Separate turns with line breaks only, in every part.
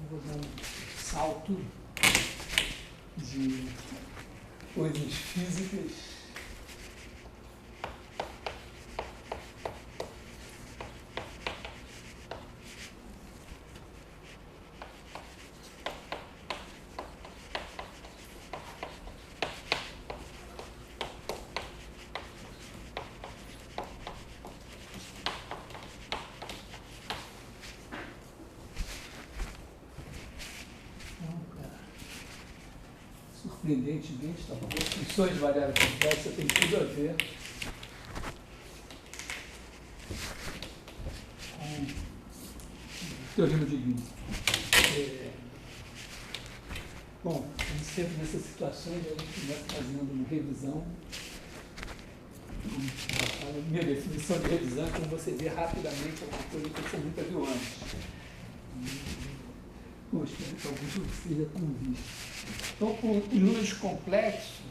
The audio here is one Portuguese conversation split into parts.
vou dar um salto de coisas físicas. Surpreendentemente, tá, as funções de variável complexa tem tudo a ver com o teorema de Green. Bom, sempre nessas situações a gente começa fazendo uma revisão. A minha definição de revisão é como você vê rapidamente alguma coisa que você nunca viu antes. Bom, espero que alguns de vocês já tenham visto. Então, os números complexos,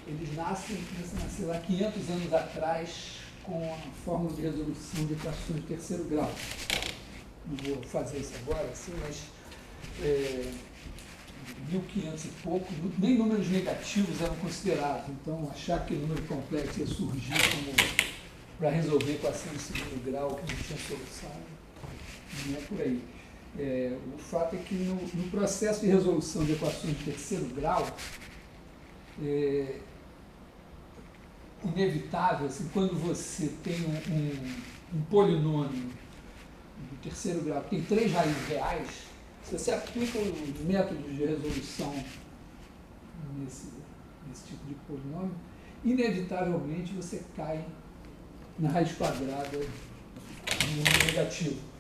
eles nascem lá 500 anos atrás com a fórmula de resolução de equações de terceiro grau. Não vou fazer isso agora, assim, mas 1500 e pouco, nem números negativos eram considerados. Então, achar que o número complexo ia surgir para resolver a equação de segundo grau que não tinha solução, não é por aí. O fato é que no processo de resolução de equações de terceiro grau, inevitável, assim, quando você tem um polinômio do terceiro grau que tem 3 raízes reais, se você aplica os métodos de resolução nesse tipo de polinômio, inevitavelmente você cai na raiz quadrada do número negativo.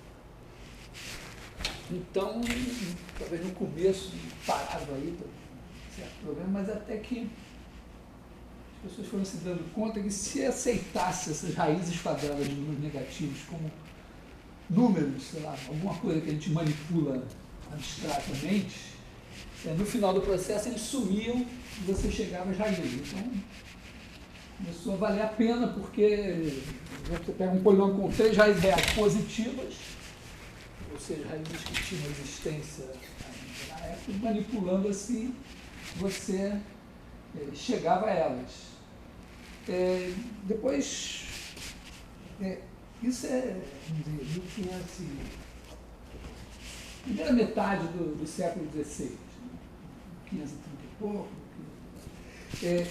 Então, talvez no começo parado aí, certo problema, mas até que as pessoas foram se dando conta que se aceitasse essas raízes quadradas de números negativos como números, sei lá, alguma coisa que a gente manipula abstratamente, no final do processo eles sumiam e você chegava às raízes. Então, começou a valer a pena, porque você pega um polinômio com 3 raízes reais positivas, ou seja, raízes que tinham existência na época, manipulando assim, você chegava a elas. Depois, isso vamos dizer, 1500, primeira metade do século XVI, 1530 e pouco.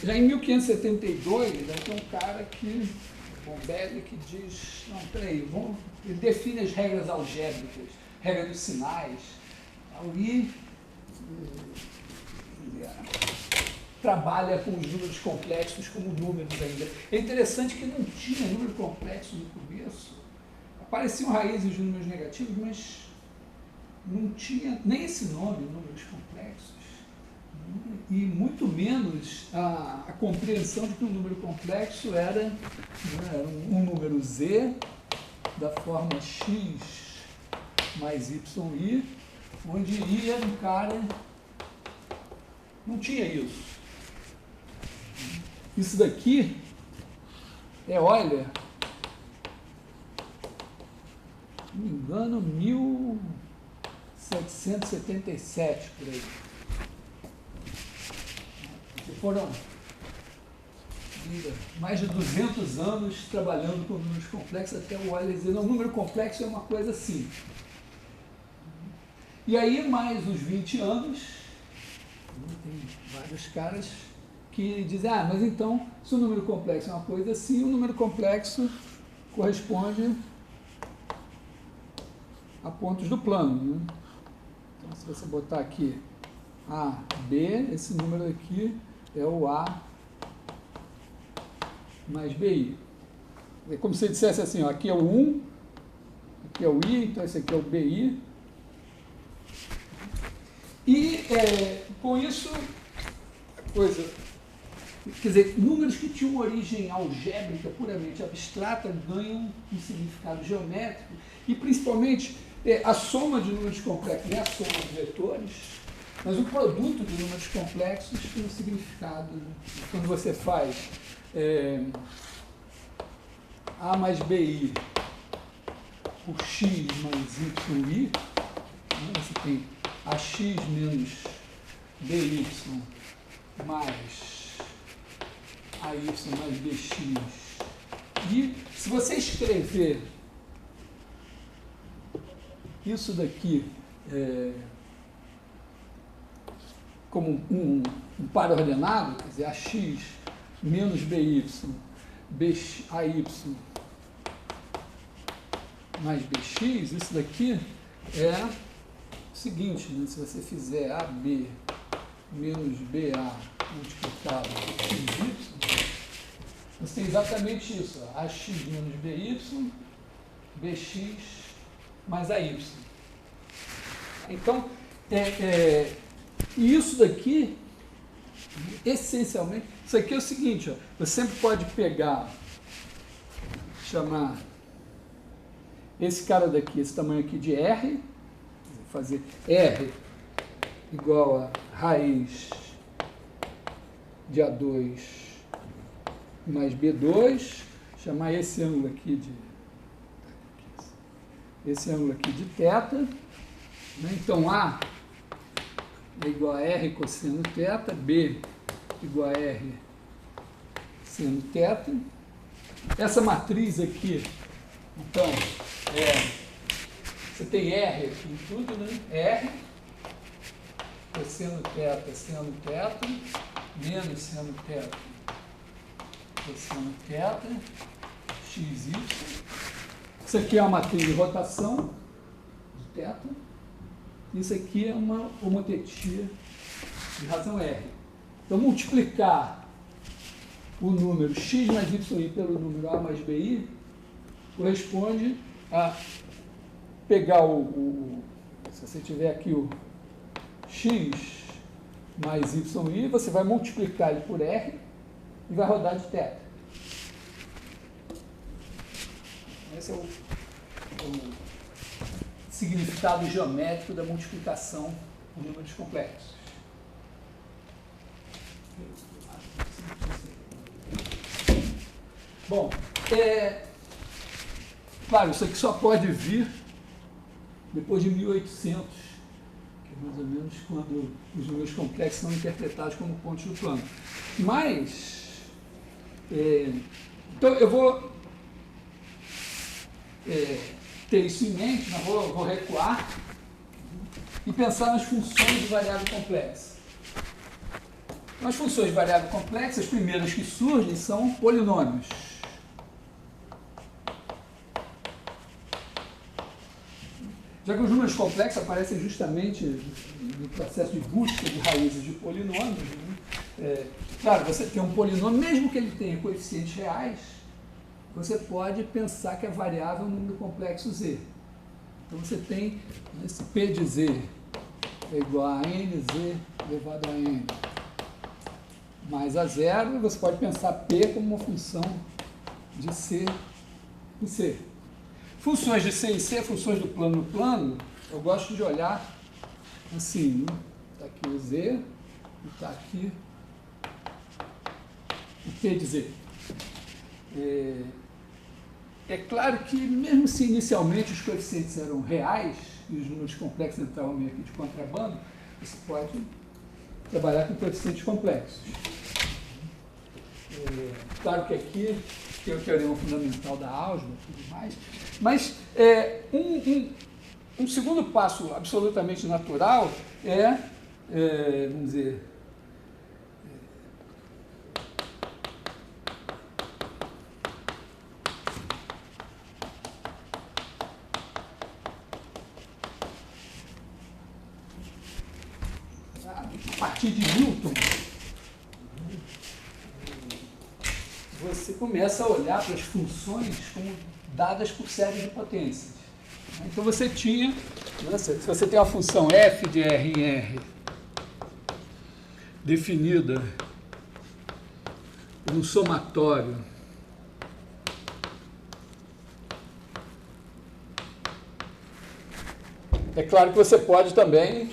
Já em 1572, tem um cara que, Bombelli, que diz, não, peraí, ele define as regras algébricas, regra dos sinais, ali trabalha com os números complexos como números ainda. É interessante que não tinha número complexo no começo, apareciam raízes de números negativos, mas não tinha nem esse nome, números complexos, e muito menos a compreensão de que um número complexo era um número z da forma x mais yi, onde i era um cara, não tinha isso. Isso daqui olha, não me engano, 1777, por aí. Foram mais de 200 anos trabalhando com números complexos, até o Euler dizer, não, número complexo é uma coisa assim. E aí, mais uns 20 anos, tem vários caras que dizem, mas então, se o número complexo é uma coisa assim, o número complexo corresponde a pontos do plano, né? Então, se você botar aqui A, B, esse número aqui é o A mais BI. É como se dissesse assim, ó, aqui é o 1, aqui é o I, então esse aqui é o BI. E com isso, a coisa, quer dizer, números que tinham origem algébrica, puramente abstrata, ganham um significado geométrico, e principalmente a soma de números complexos é a soma de vetores, mas o produto de números complexos tem um significado. Quando você faz A mais BI por x mais yi, Você tem AX menos BY mais AY mais BX. E se você escrever isso daqui como um par ordenado, quer dizer, AX menos BY, AY mais BX, isso daqui é o seguinte, né? Se você fizer AB menos BA multiplicado por XY, você tem exatamente isso, ó, AX menos BY, BX mais AY. Então, isso daqui, essencialmente, isso aqui é o seguinte, ó, você sempre pode pegar, chamar esse cara daqui, esse tamanho aqui de R, fazer R igual a raiz de A2 mais B2, chamar esse ângulo aqui de θ, né? Então A é igual a R cosseno θ, B igual a R seno θ. Essa matriz aqui, então, você tem R aqui em tudo, né? R cosseno θ, seno θ, menos seno θ, cosseno θ, xy. Isso aqui é uma matriz de rotação de θ. Isso aqui é uma homotetia de razão R. Então, multiplicar o número x mais y pelo número a mais bi corresponde a pegar se você tiver aqui o x mais y, você vai multiplicar ele por R e vai rodar de θ. Esse é o significado geométrico da multiplicação por números complexos. Bom, claro, isso aqui só pode vir depois de 1800, que é mais ou menos quando os números complexos são interpretados como pontos do plano. Mas, então eu vou ter isso em mente, mas vou recuar e pensar nas funções de variável complexa. As funções de variável complexa, as primeiras que surgem são polinômios. Já que os números complexos aparecem justamente no processo de busca de raízes de polinômios, né? Claro, você tem um polinômio, mesmo que ele tenha coeficientes reais, você pode pensar que a variável é um número complexo z. Então você tem esse p de z é igual a nz elevado a n mais a zero, e você pode pensar p como uma função de c em c. Funções de C em C, funções do plano no plano, eu gosto de olhar assim, né? Está aqui o Z e está aqui o P de Z. É claro que, mesmo se inicialmente os coeficientes eram reais e os números complexos entravam meio aqui de contrabando, você pode trabalhar com coeficientes complexos. Claro que aqui tem o teorema fundamental da álgebra e tudo mais, mas um segundo passo absolutamente natural vamos dizer, a partir de Newton, você começa a olhar para as funções como dadas por séries de potências. Então você tinha, se você tem uma função f de r em r definida por um somatório é claro que você pode também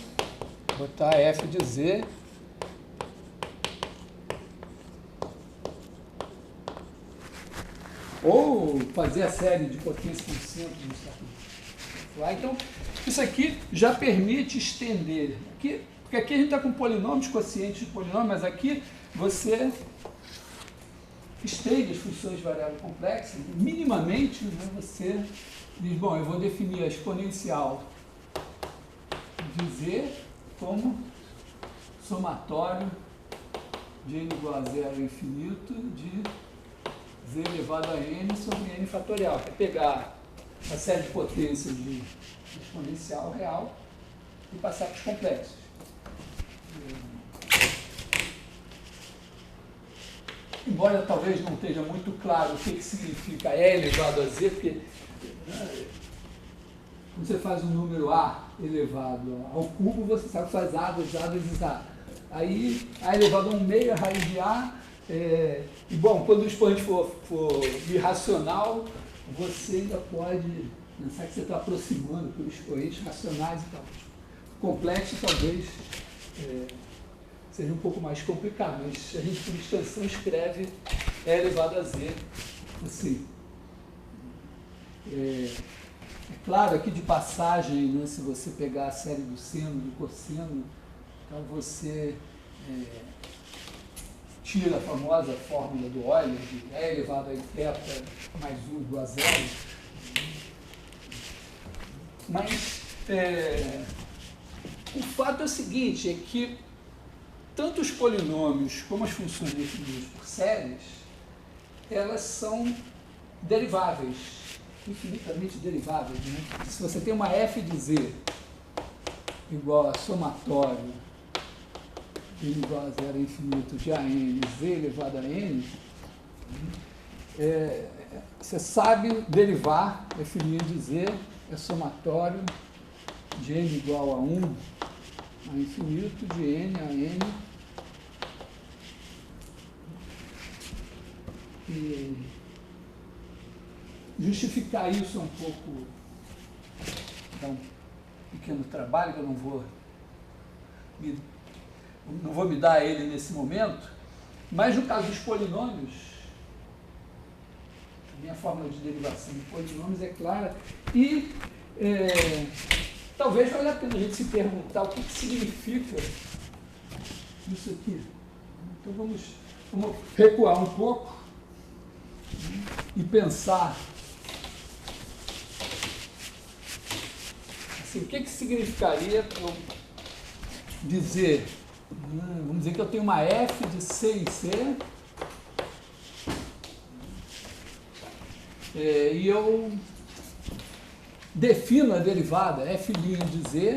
botar f de z ou fazer a série de potência com centro nisso aqui. Lá. Então, isso aqui já permite estender. Aqui, porque aqui a gente está com polinômios, quocientes de polinômio, mas aqui você estende as funções de variável complexa, minimamente, né, você diz, bom, eu vou definir a exponencial de z como somatório de n igual a zero ao infinito de z elevado a n sobre n fatorial, que é pegar a série de potências de exponencial real e passar para os complexos. Embora talvez não esteja muito claro o que significa E elevado a Z, porque quando você faz um número A elevado ao cubo, você sabe que faz A vezes A. Aí, A elevado a 1 meio, a raiz de A. E, bom, quando o expoente for irracional, você ainda pode pensar que você está aproximando por expoentes racionais e tal. Complexo, talvez, seja um pouco mais complicado, mas a gente, por extensão, escreve E elevado a Z assim. É claro, aqui de passagem, né, se você pegar a série do seno, do cosseno, então você tira a famosa fórmula do Euler, de E elevado a θ mais 1 igual a 0. Mas o fato é o seguinte, é que tanto os polinômios como as funções definidas por séries, elas são deriváveis, infinitamente deriváveis. Né? Se você tem uma f de z igual a somatório de n igual a 0 a infinito de a n, z elevado a n, você sabe derivar f' de z é somatório de n igual a 1 a infinito de n a n e justificar isso é um pouco, dá um pequeno trabalho que eu não vou me dar a ele nesse momento, mas no caso dos polinômios, a minha fórmula de derivação de polinômios é clara e talvez valha a pena a gente se perguntar o que significa isso aqui. Então vamos recuar um pouco e pensar assim, o que significaria eu dizer, vamos dizer que eu tenho uma f de C em C e eu defino a derivada f' de z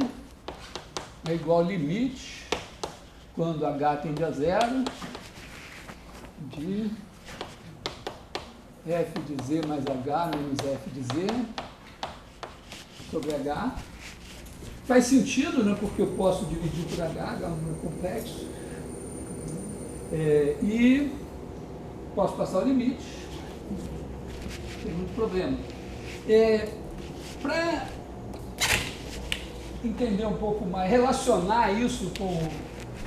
é igual ao limite, quando h tende a zero, de f de z mais h menos f de z sobre h. Faz sentido, né, porque eu posso dividir por h é um número complexo, e posso passar o limite, não tem muito problema. Para entender um pouco mais, relacionar isso com o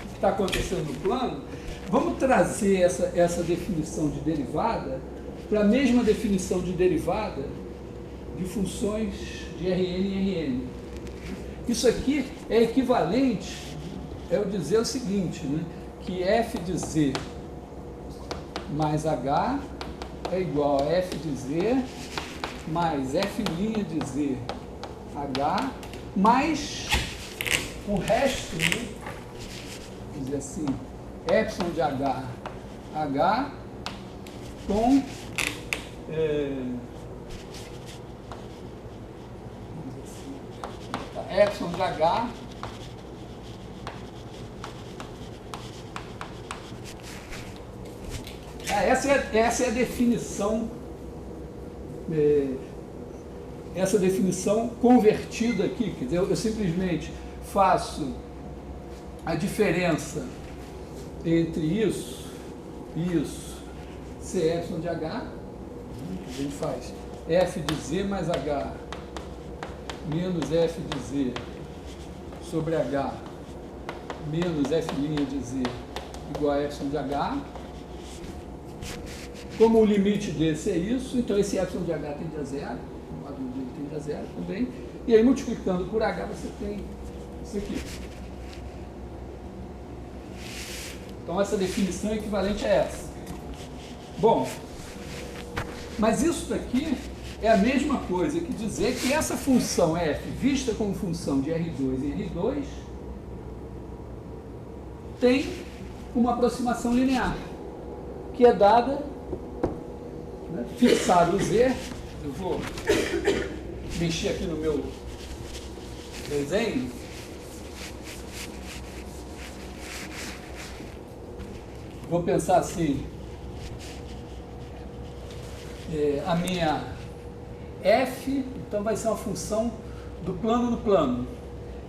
que está acontecendo no plano, vamos trazer essa definição de derivada para a mesma definição de derivada de funções de Rn e Rn. Isso aqui é equivalente a eu dizer o seguinte, né, que f de z mais h é igual a f de z mais f' de z h mais o resto, né, vamos dizer assim, epsilon de h com epsilon de h essa é a definição, essa definição convertida aqui, quer dizer, eu simplesmente faço a diferença entre isso e isso, c epsilon de h, a gente faz f de z mais h menos f de z sobre h menos f' de z igual a epsilon de h. Como o limite desse é isso, então esse epsilon de h tende a zero, o modo dele tende a zero também, E aí, multiplicando por H, você tem isso aqui. Então, essa definição equivalente é essa. Bom, mas isso daqui é a mesma coisa que dizer que essa função f, vista como função de R2 em R2, tem uma aproximação linear, que é dada, né, fixar o z, eu vou mexer aqui no meu desenho, vou pensar assim, a minha f, então vai ser uma função do plano no plano,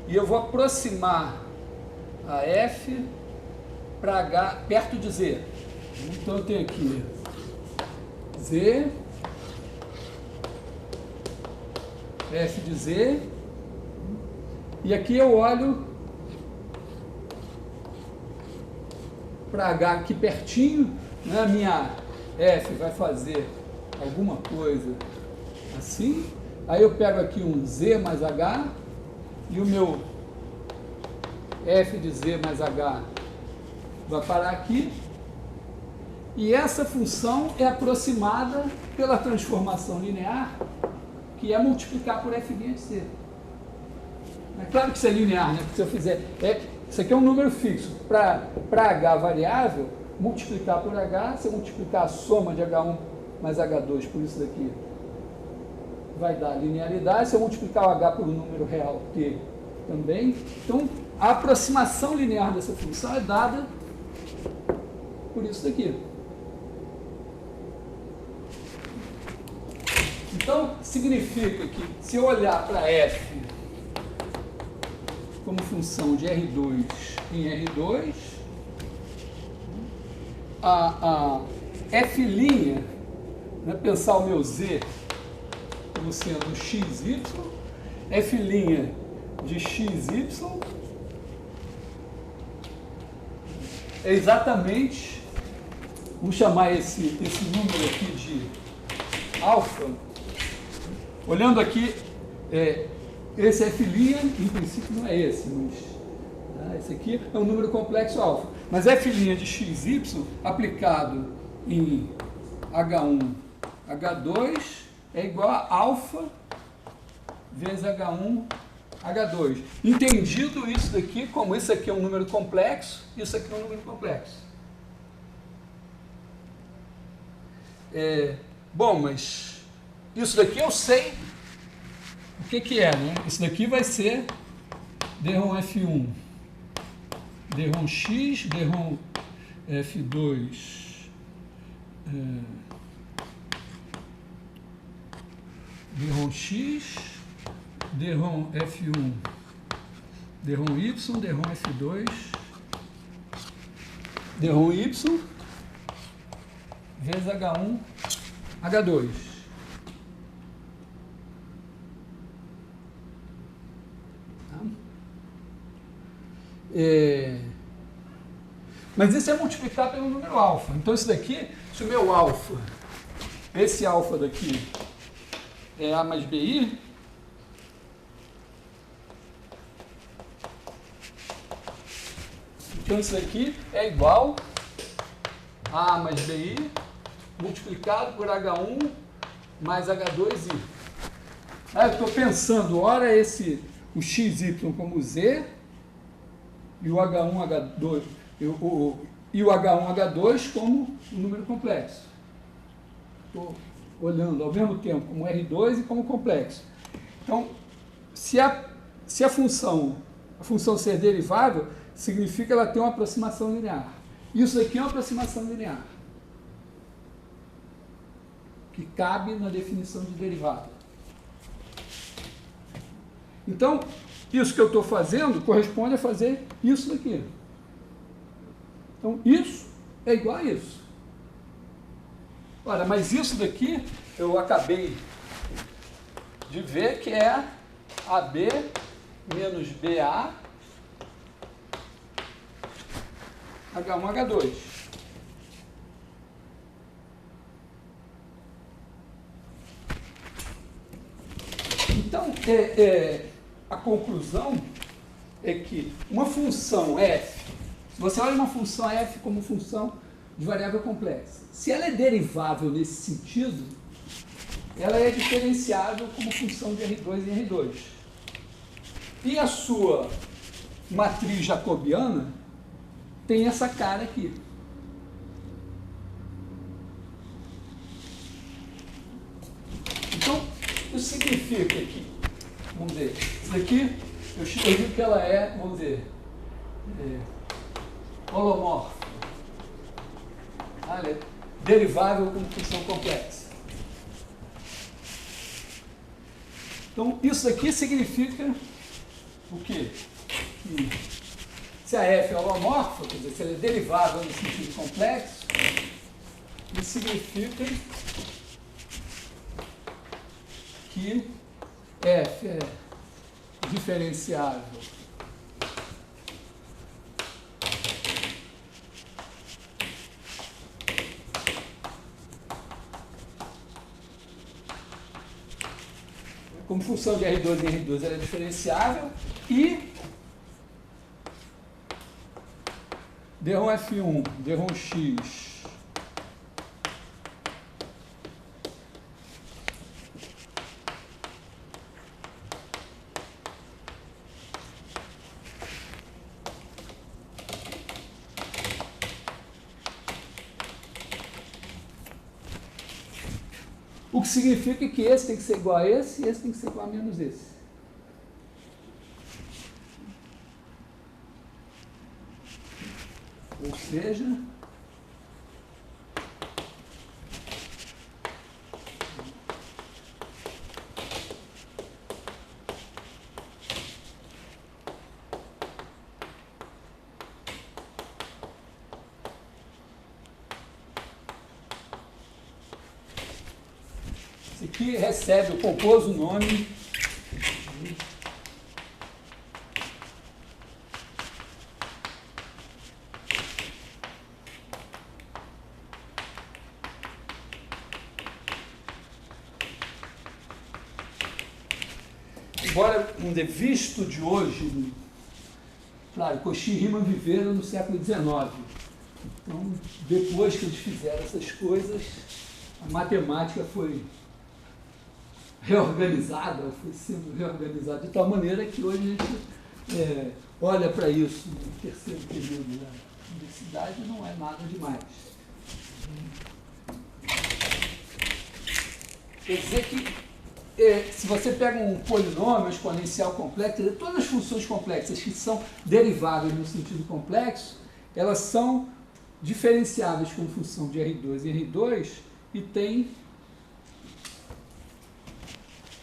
e eu vou aproximar a f para h perto de z. Então eu tenho aqui z, f de z, e aqui eu olho para h aqui pertinho, né? A minha f vai fazer alguma coisa assim, aí eu pego aqui um z mais h, e o meu f de z mais h vai parar aqui, e essa função é aproximada pela transformação linear, que é multiplicar por f' de z. É claro que isso é linear, né? Porque se eu fizer... isso aqui é um número fixo. Para h variável, multiplicar por h, se eu multiplicar a soma de h1 mais h2 por isso daqui, vai dar linearidade. Se eu multiplicar o h por um número real, t também. Então, a aproximação linear dessa função é dada por isso daqui. Então, significa que se eu olhar para f como função de R2 em R2, a f', né, pensar o meu z como sendo xy, f' de xy é exatamente, vamos chamar esse número aqui de alfa, olhando aqui, esse f', em princípio não é esse, mas esse aqui é um número complexo alfa. Mas f' de xy aplicado em H1, H2 é igual a alfa vezes H1, H2. Entendido isso daqui, como isso aqui é um número complexo, isso aqui é um número complexo. Bom, mas isso daqui eu sei o que é, né? Isso daqui vai ser dρm F1, dρm x, dρm F2, dρm x, dρm F1, dρm y, dρm F2, dρm y, vezes H1, H2. Mas isso é multiplicar pelo número alfa. Então isso daqui, se o meu alfa, esse alfa daqui é A mais BI, então isso daqui é igual a A mais BI multiplicado por H1 mais H2i. Eu estou pensando, ora o XY como Z, e o H1, H2, e o H1, H2 como um número complexo. Estou olhando ao mesmo tempo como R2 e como complexo. Então, se a função ser derivável, significa que ela tem uma aproximação linear. Isso aqui é uma aproximação linear, que cabe na definição de derivada. Então, isso que eu estou fazendo corresponde a fazer isso daqui. Então, isso é igual a isso. Ora, mas isso daqui eu acabei de ver que é AB menos BA H1, H2. Então, a conclusão é que uma função f, se você olha uma função f como função de variável complexa, se ela é derivável nesse sentido, ela é diferenciável como função de R2 em R2. E a sua matriz jacobiana tem essa cara aqui. Então, isso significa que, vamos dizer, isso daqui, eu digo que ela é, vamos dizer, holomórfica. Ela é derivável como função complexa. Então, isso aqui significa o quê? Que se a f é holomórfica, quer dizer, se ela é derivável no sentido complexo, isso significa que f é diferenciável como função de R2 em R2, ela é diferenciável e D1F1, D1X o que significa que esse tem que ser igual a esse e esse tem que ser igual a menos esse. Ou seja, esse aqui recebe, eu compôs o nome embora, vamos dizer, visto de hoje, claro, Cauchy e Riemann viveram no século XIX. Então, depois que eles fizeram essas coisas, a matemática foi reorganizada, foi sendo reorganizada de tal maneira que hoje a gente olha para isso no terceiro período da universidade e não é nada demais. Quer dizer que se você pega um polinômio exponencial complexo, todas as funções complexas que são deriváveis no sentido complexo, elas são diferenciáveis como função de R2 em R2 e tem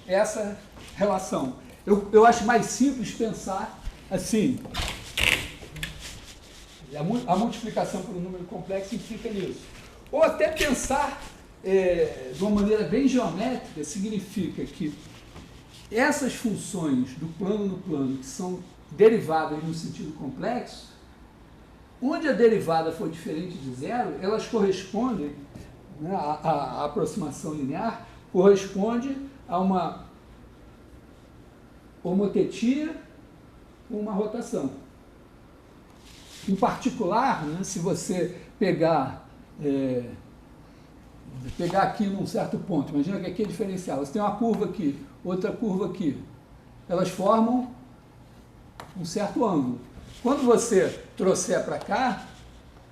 essa relação. Eu acho mais simples pensar assim. A multiplicação por um número complexo implica nisso. Ou até pensar de uma maneira bem geométrica, significa que essas funções do plano no plano, que são deriváveis no sentido complexo, onde a derivada for diferente de zero, elas correspondem, né, a aproximação linear corresponde a uma homotetia com uma rotação. Em particular, né, se você pegar aqui num certo ponto, imagina que aqui é diferencial, você tem uma curva aqui, outra curva aqui, elas formam um certo ângulo. Quando você trouxer para cá,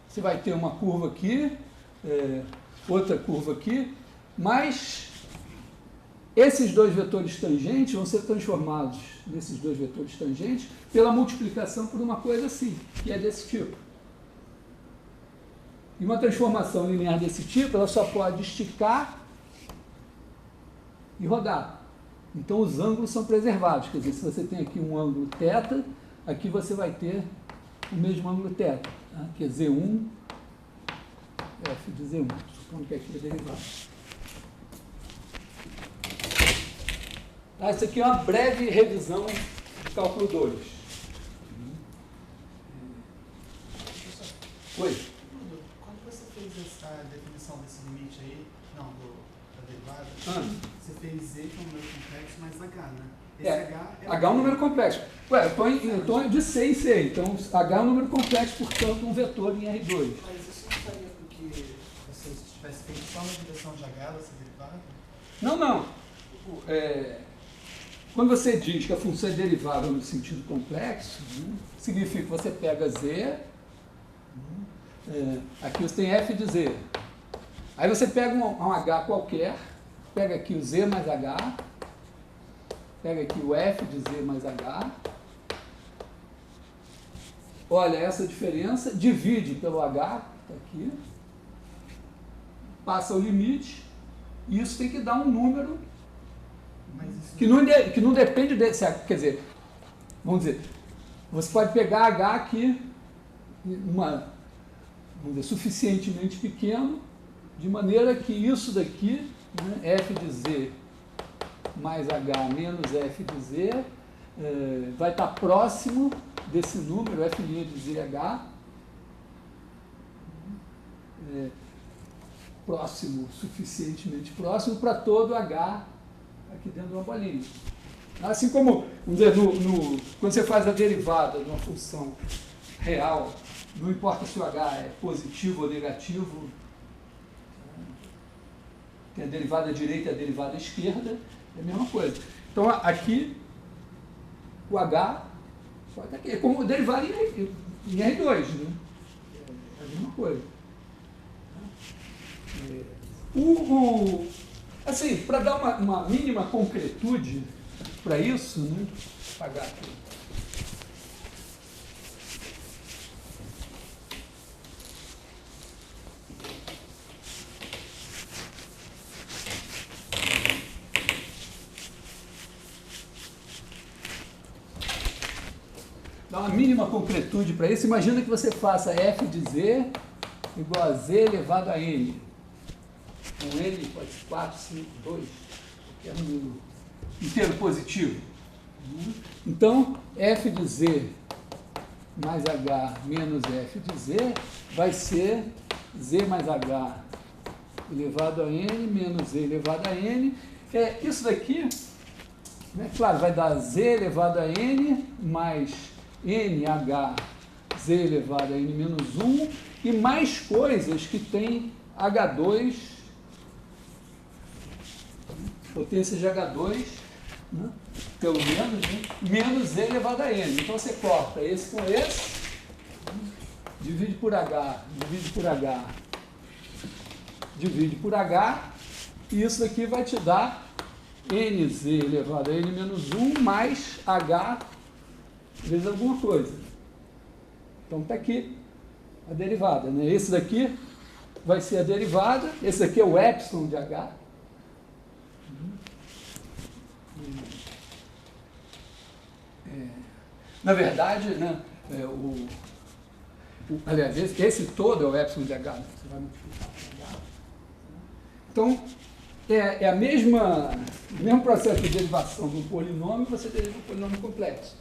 você vai ter uma curva aqui, outra curva aqui, mas esses dois vetores tangentes vão ser transformados nesses dois vetores tangentes pela multiplicação por uma coisa assim, que é desse tipo. E uma transformação linear desse tipo, ela só pode esticar e rodar. Então, os ângulos são preservados. Quer dizer, se você tem aqui um ângulo θ, aqui você vai ter o mesmo ângulo θ, tá? Que é Z1, F de Z1, supondo que aqui é derivado. Tá? Isso aqui é uma breve revisão de cálculo 2. Oi?
Quando você fez essa definição desse limite aí, não, derivada, você fez Z que é um número complexo mais H, né? Esse
H é um número complexo. Ué, eu estou de C em C, então H é um número complexo, portanto, um vetor em R2.
Mas isso não estaria porque você tivesse feito só na direção de H dessa derivada?
Não. Quando você diz que a função é derivada no sentido complexo, significa que você pega Z, aqui você tem f de Z. Aí você pega um H qualquer, pega aqui o Z mais H, pega aqui o f de Z mais H, olha essa diferença, divide pelo H, tá aqui, passa o limite, e isso tem que dar um número que não depende desse, quer dizer, vamos dizer, você pode pegar H aqui, vamos dizer, suficientemente pequeno, de maneira que isso daqui, né, f de Z mais H menos f de Z, vai estar próximo desse número, f' de ZH, próximo, suficientemente próximo para todo H aqui dentro de uma bolinha. Assim como, vamos dizer, quando você faz a derivada de uma função real, não importa se o H é positivo ou negativo, tem a derivada direita e a derivada esquerda, é a mesma coisa. Então, aqui, o H pode estar aqui, é como derivada em R2, né? É a mesma coisa. Assim, para dar uma mínima concretude para isso, né? Vou apagar aqui. Dá uma mínima concretude para isso. Imagina que você faça f de Z igual a Z elevado a N. Com N pode ser 4, 5, 2, qualquer número inteiro positivo. Então, f de Z mais H menos f de Z vai ser Z mais H elevado a N menos Z elevado a N. Isso daqui, né, claro, vai dar Z elevado a N mais NH Z elevado a N menos 1 e mais coisas que tem H2, potência de H2, né, pelo menos, né, menos Z elevado a N. Então você corta esse com esse, divide por H, divide por H, divide por H, e isso daqui vai te dar NZ elevado a N menos 1 mais H vezes alguma coisa. Então está aqui a derivada, né? Esse daqui vai ser a derivada, esse daqui é o epsilon de H. Na verdade, né, aliás, esse todo é o epsilon de H. Né? Você vai multiplicar por H. Então, é o mesmo processo de derivação de um polinômio, você deriva um polinômio complexo.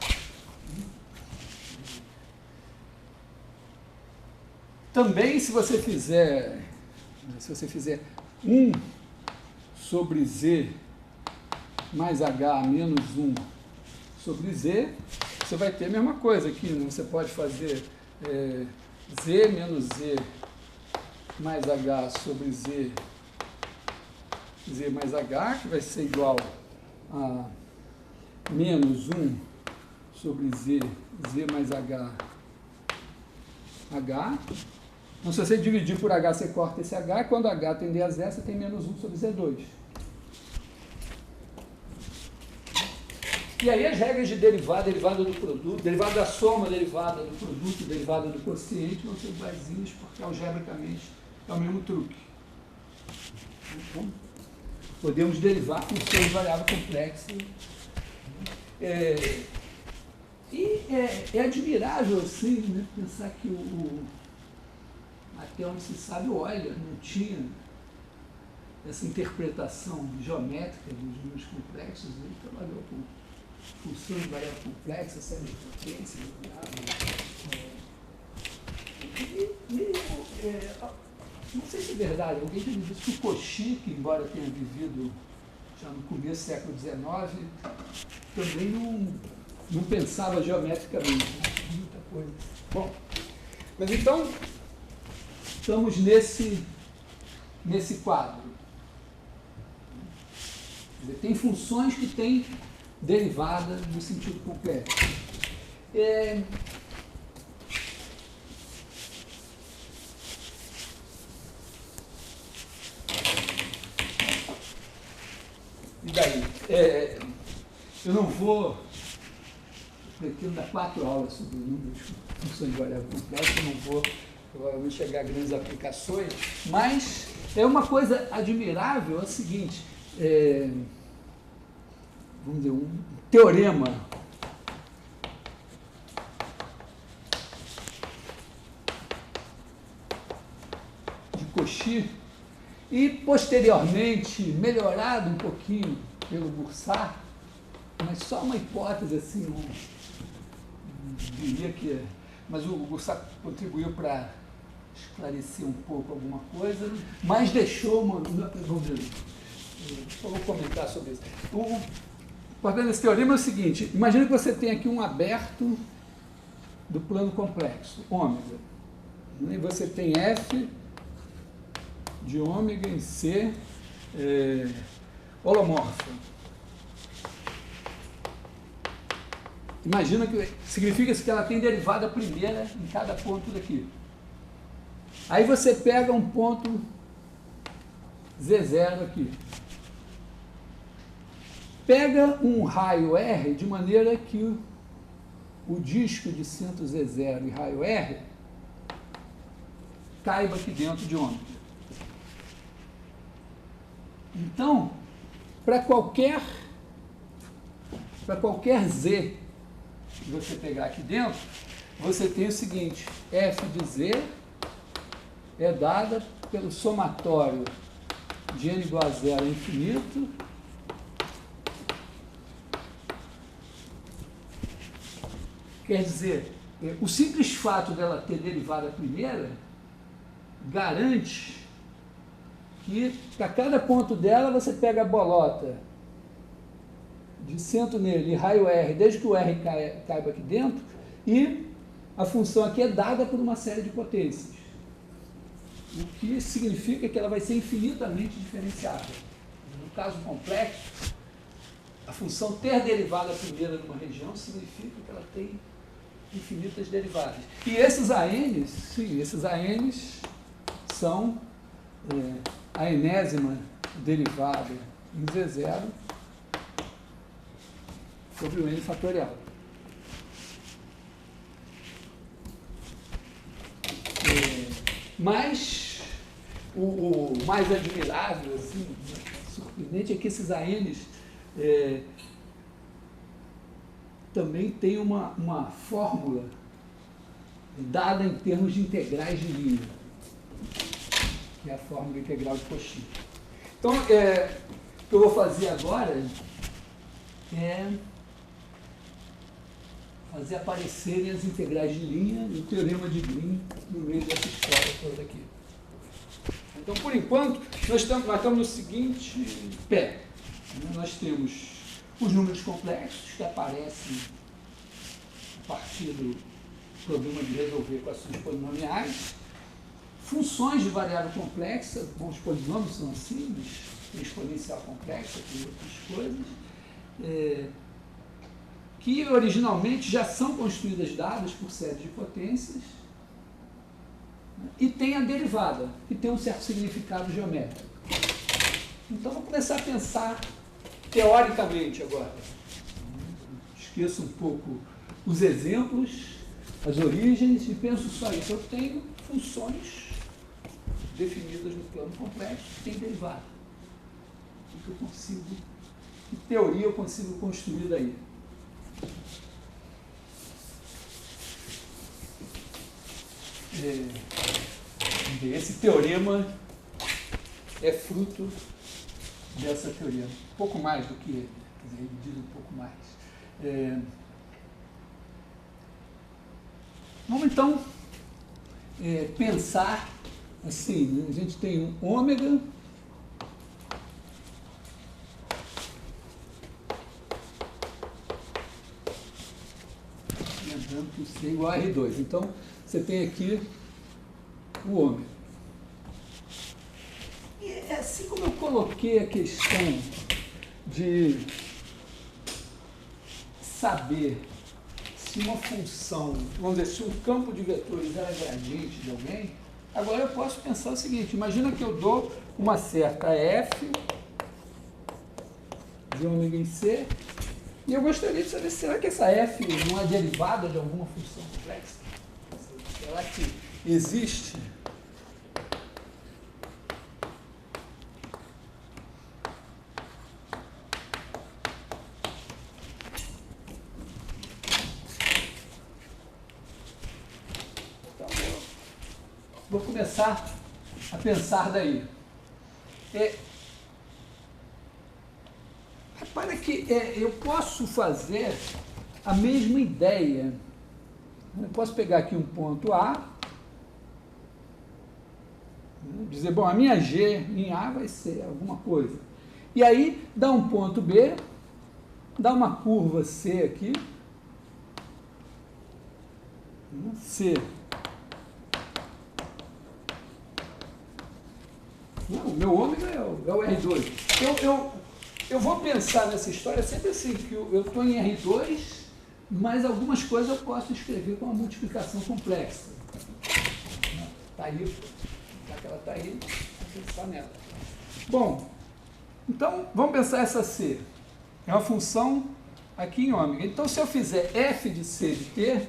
Também, se você fizer 1 sobre Z mais H menos 1 sobre Z, você vai ter a mesma coisa aqui, né? Você pode fazer Z menos Z mais H sobre Z mais H, que vai ser igual a menos 1 sobre Z mais H. Então, se você dividir por H, você corta esse H, e quando H tender a zero, você tem menos 1 sobre Z2. E aí as regras de derivada do produto, derivada da soma, derivada do produto, derivada do quociente, vão ser iguaizinhas, porque algebricamente é o mesmo truque. Então, podemos derivar funções de variável complexa. É admirável, assim, né, pensar que até onde se sabe, o Euler não tinha essa interpretação geométrica dos números complexos. Ele trabalhou com funções de variável complexa, série de potências, não sei se é verdade, alguém já me disse que o Cauchy, que embora tenha vivido já no começo do século XIX, também não pensava geometricamente, né? Muita coisa. Bom, mas então, estamos nesse quadro. Quer dizer, tem funções que têm derivada no sentido complexo. E daí? Eu não vou... pretendo dar 4 aulas sobre números, funções de variável complexa, eu não vou provavelmente chegar a grandes aplicações, mas é uma coisa admirável, é o seguinte, vamos dizer, um teorema de Cauchy e, posteriormente, melhorado um pouquinho pelo Bursard, mas só uma hipótese, assim, não diria que... Mas o Bursard contribuiu para esclarecer um pouco alguma coisa, mas deixou uma... Vamos dizer, eu vou comentar sobre isso. O importante desse teorema é o seguinte, imagina que você tem aqui um aberto do plano complexo, ômega, e você tem F de ômega em C holomorfa. Imagina que significa que ela tem derivada primeira em cada ponto daqui. Aí você pega um ponto Z0 aqui. Pega um raio R de maneira que o disco de centro Z0 e raio R caiba aqui dentro de ômega. Então, para qualquer Z que você pegar aqui dentro, você tem o seguinte, F de Z é dada pelo somatório de n igual a 0 a infinito quer dizer, o simples fato dela ter derivada primeira garante que para cada ponto dela você pega a bolota de centro nele e raio R, desde que o R caiba aqui dentro, e a função aqui é dada por uma série de potências. O que significa que ela vai ser infinitamente diferenciável. No caso complexo, a função ter derivada primeira numa região significa que ela tem infinitas derivadas. E esses ANs, sim, esses ANs são a enésima derivada em Z0 sobre o N fatorial. Mas o mais admirável, assim, surpreendente, é que esses ANs também têm uma fórmula dada em termos de integrais de linha, que é a fórmula integral de Cauchy. Então, o que eu vou fazer agora é fazer aparecerem as integrais de linha e o teorema de Green no meio dessa história toda aqui. Então, por enquanto, nós estamos no seguinte pé. Nós temos os números complexos que aparecem a partir do problema de resolver equações polinomiais, funções de variável complexa, bom, os polinômios são assim, tem exponencial complexa, tem outras coisas, que originalmente já são construídas dadas por série de potências, né, e tem a derivada, que tem um certo significado geométrico. Então, vou começar a pensar teoricamente agora. Esqueço um pouco os exemplos, as origens, e penso só isso. Eu tenho funções definidas no plano complexo que têm derivada. O que eu consigo, em teoria, eu consigo construir daí. Esse teorema é fruto dessa teoria. Um pouco mais do que ele, quer dizer, ele diz um pouco mais. Vamos então pensar assim, né? A gente tem um ômega lembrando que C igual a R2. Então, você tem aqui o ômega. E assim como eu coloquei a questão de saber se uma função, vamos dizer, se um campo de vetores era gradiente de alguém, agora eu posso pensar o seguinte, imagina que eu dou uma certa f de ômega em C, e eu gostaria de saber, será que essa f não é derivada de alguma função complexa? Será que existe? Vou começar a pensar daí. Repara que eu posso fazer a mesma ideia. Eu posso pegar aqui um ponto A, dizer, bom, a minha G em A vai ser alguma coisa. E aí, dá um ponto B, dá uma curva C aqui, C. Não, o meu ômega é o R2. Eu vou pensar nessa história sempre assim, que eu estou em R2, mas algumas coisas eu posso escrever com uma multiplicação complexa. Está aí, já que ela está aí, vou pensar nela. Bom, então vamos pensar essa C. É uma função aqui em ômega. Então, se eu fizer f de C de t,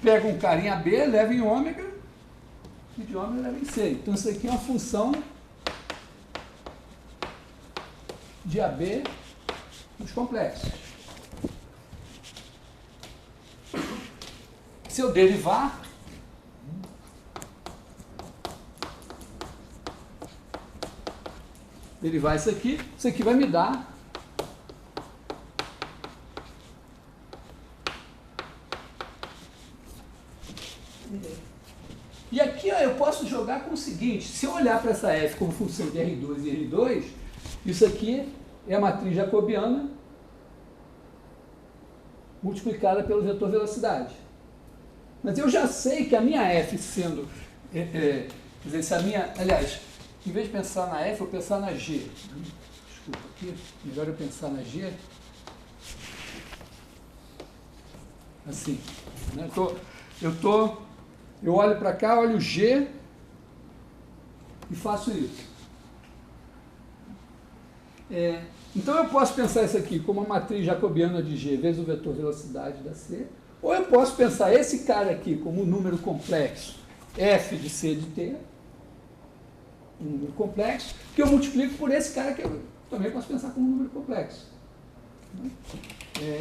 pega um carinha B, leva em ômega, e de ômega leva em C. Então, isso aqui é uma função de AB nos complexos. Se eu derivar, isso aqui vai me dar e aqui eu posso jogar com o seguinte, se eu olhar para essa F como função de R2 e R2, isso aqui é a matriz jacobiana multiplicada pelo vetor velocidade. Mas eu já sei que a minha F sendo, quer dizer, se a minha, aliás, em vez de pensar na F, eu vou pensar na G. Desculpa aqui, melhor eu pensar na G. Assim, né? Eu olho para cá, olho o G e faço isso. Então eu posso pensar isso aqui como uma matriz jacobiana de G vezes o vetor velocidade da C, ou eu posso pensar esse cara aqui como um número complexo f de C de t, um número complexo, que eu multiplico por esse cara que eu também posso pensar como um número complexo.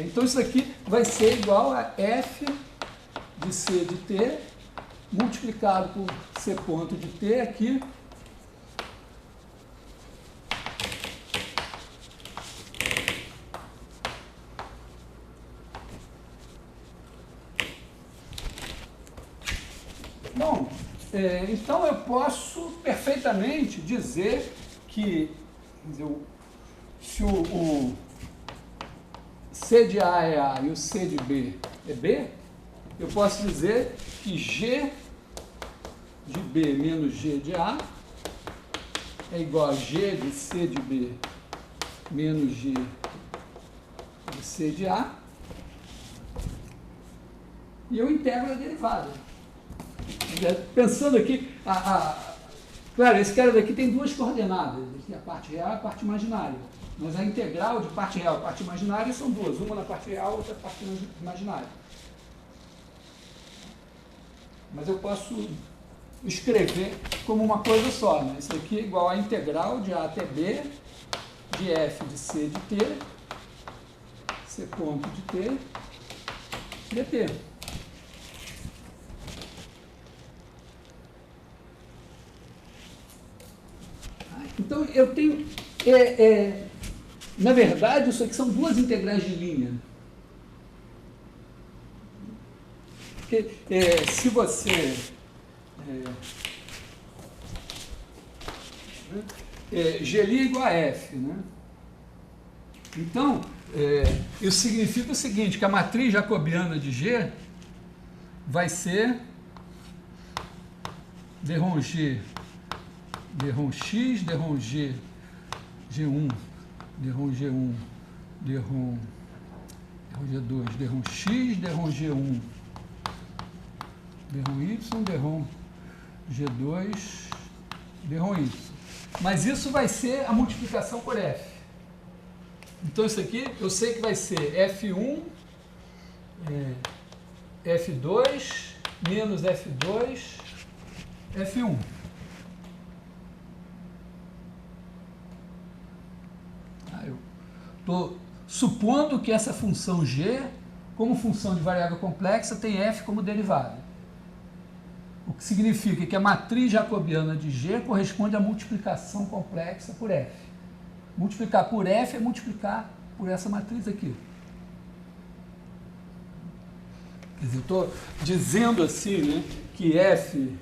Então isso aqui vai ser igual a f de C de t multiplicado por C ponto de t aqui bom, então eu posso perfeitamente dizer que, quer dizer, se o C de A é A e o C de B é B, eu posso dizer que G de B menos G de A é igual a G de C de B menos G de C de A, e eu integro a derivada. Pensando aqui, claro, esse cara daqui tem duas coordenadas, a parte real e a parte imaginária, mas a integral de parte real e parte imaginária são duas, uma na parte real e outra na parte imaginária. Mas eu posso escrever como uma coisa só, né? Isso aqui é igual a integral de A até B de f de C de t, C ponto de t, dt. Então, eu tenho, na verdade, isso aqui são duas integrais de linha. Porque se você G' igual a F, né? Então, isso significa o seguinte, que a matriz jacobiana de G vai ser derrom G, derrom X, derrom G, G1, derrom G1, derrom G2, derrom X, derrom G1, derrom Y, derrom G2, derrom Y. Mas isso vai ser a multiplicação por F. Então isso aqui eu sei que vai ser F1, F2, menos F2, F1. Eu estou supondo que essa função G, como função de variável complexa, tem F como derivada. O que significa que a matriz jacobiana de G corresponde à multiplicação complexa por F. Multiplicar por F é multiplicar por essa matriz aqui. Quer dizer, eu estou dizendo assim, né, que F,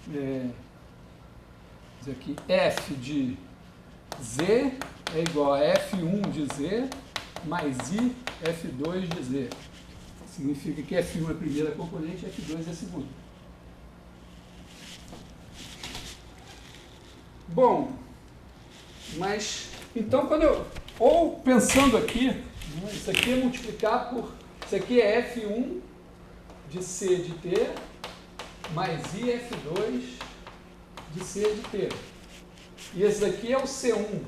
dizer aqui, F de Z é igual a F1 de Z mais I F2 de Z. Significa que F1 é a primeira componente e F2 é a segunda. Bom, mas, então, quando eu, ou pensando aqui, né, isso aqui é multiplicar por, isso aqui é F1 de C de T, mais IF2 de C de T. E esse daqui é o C1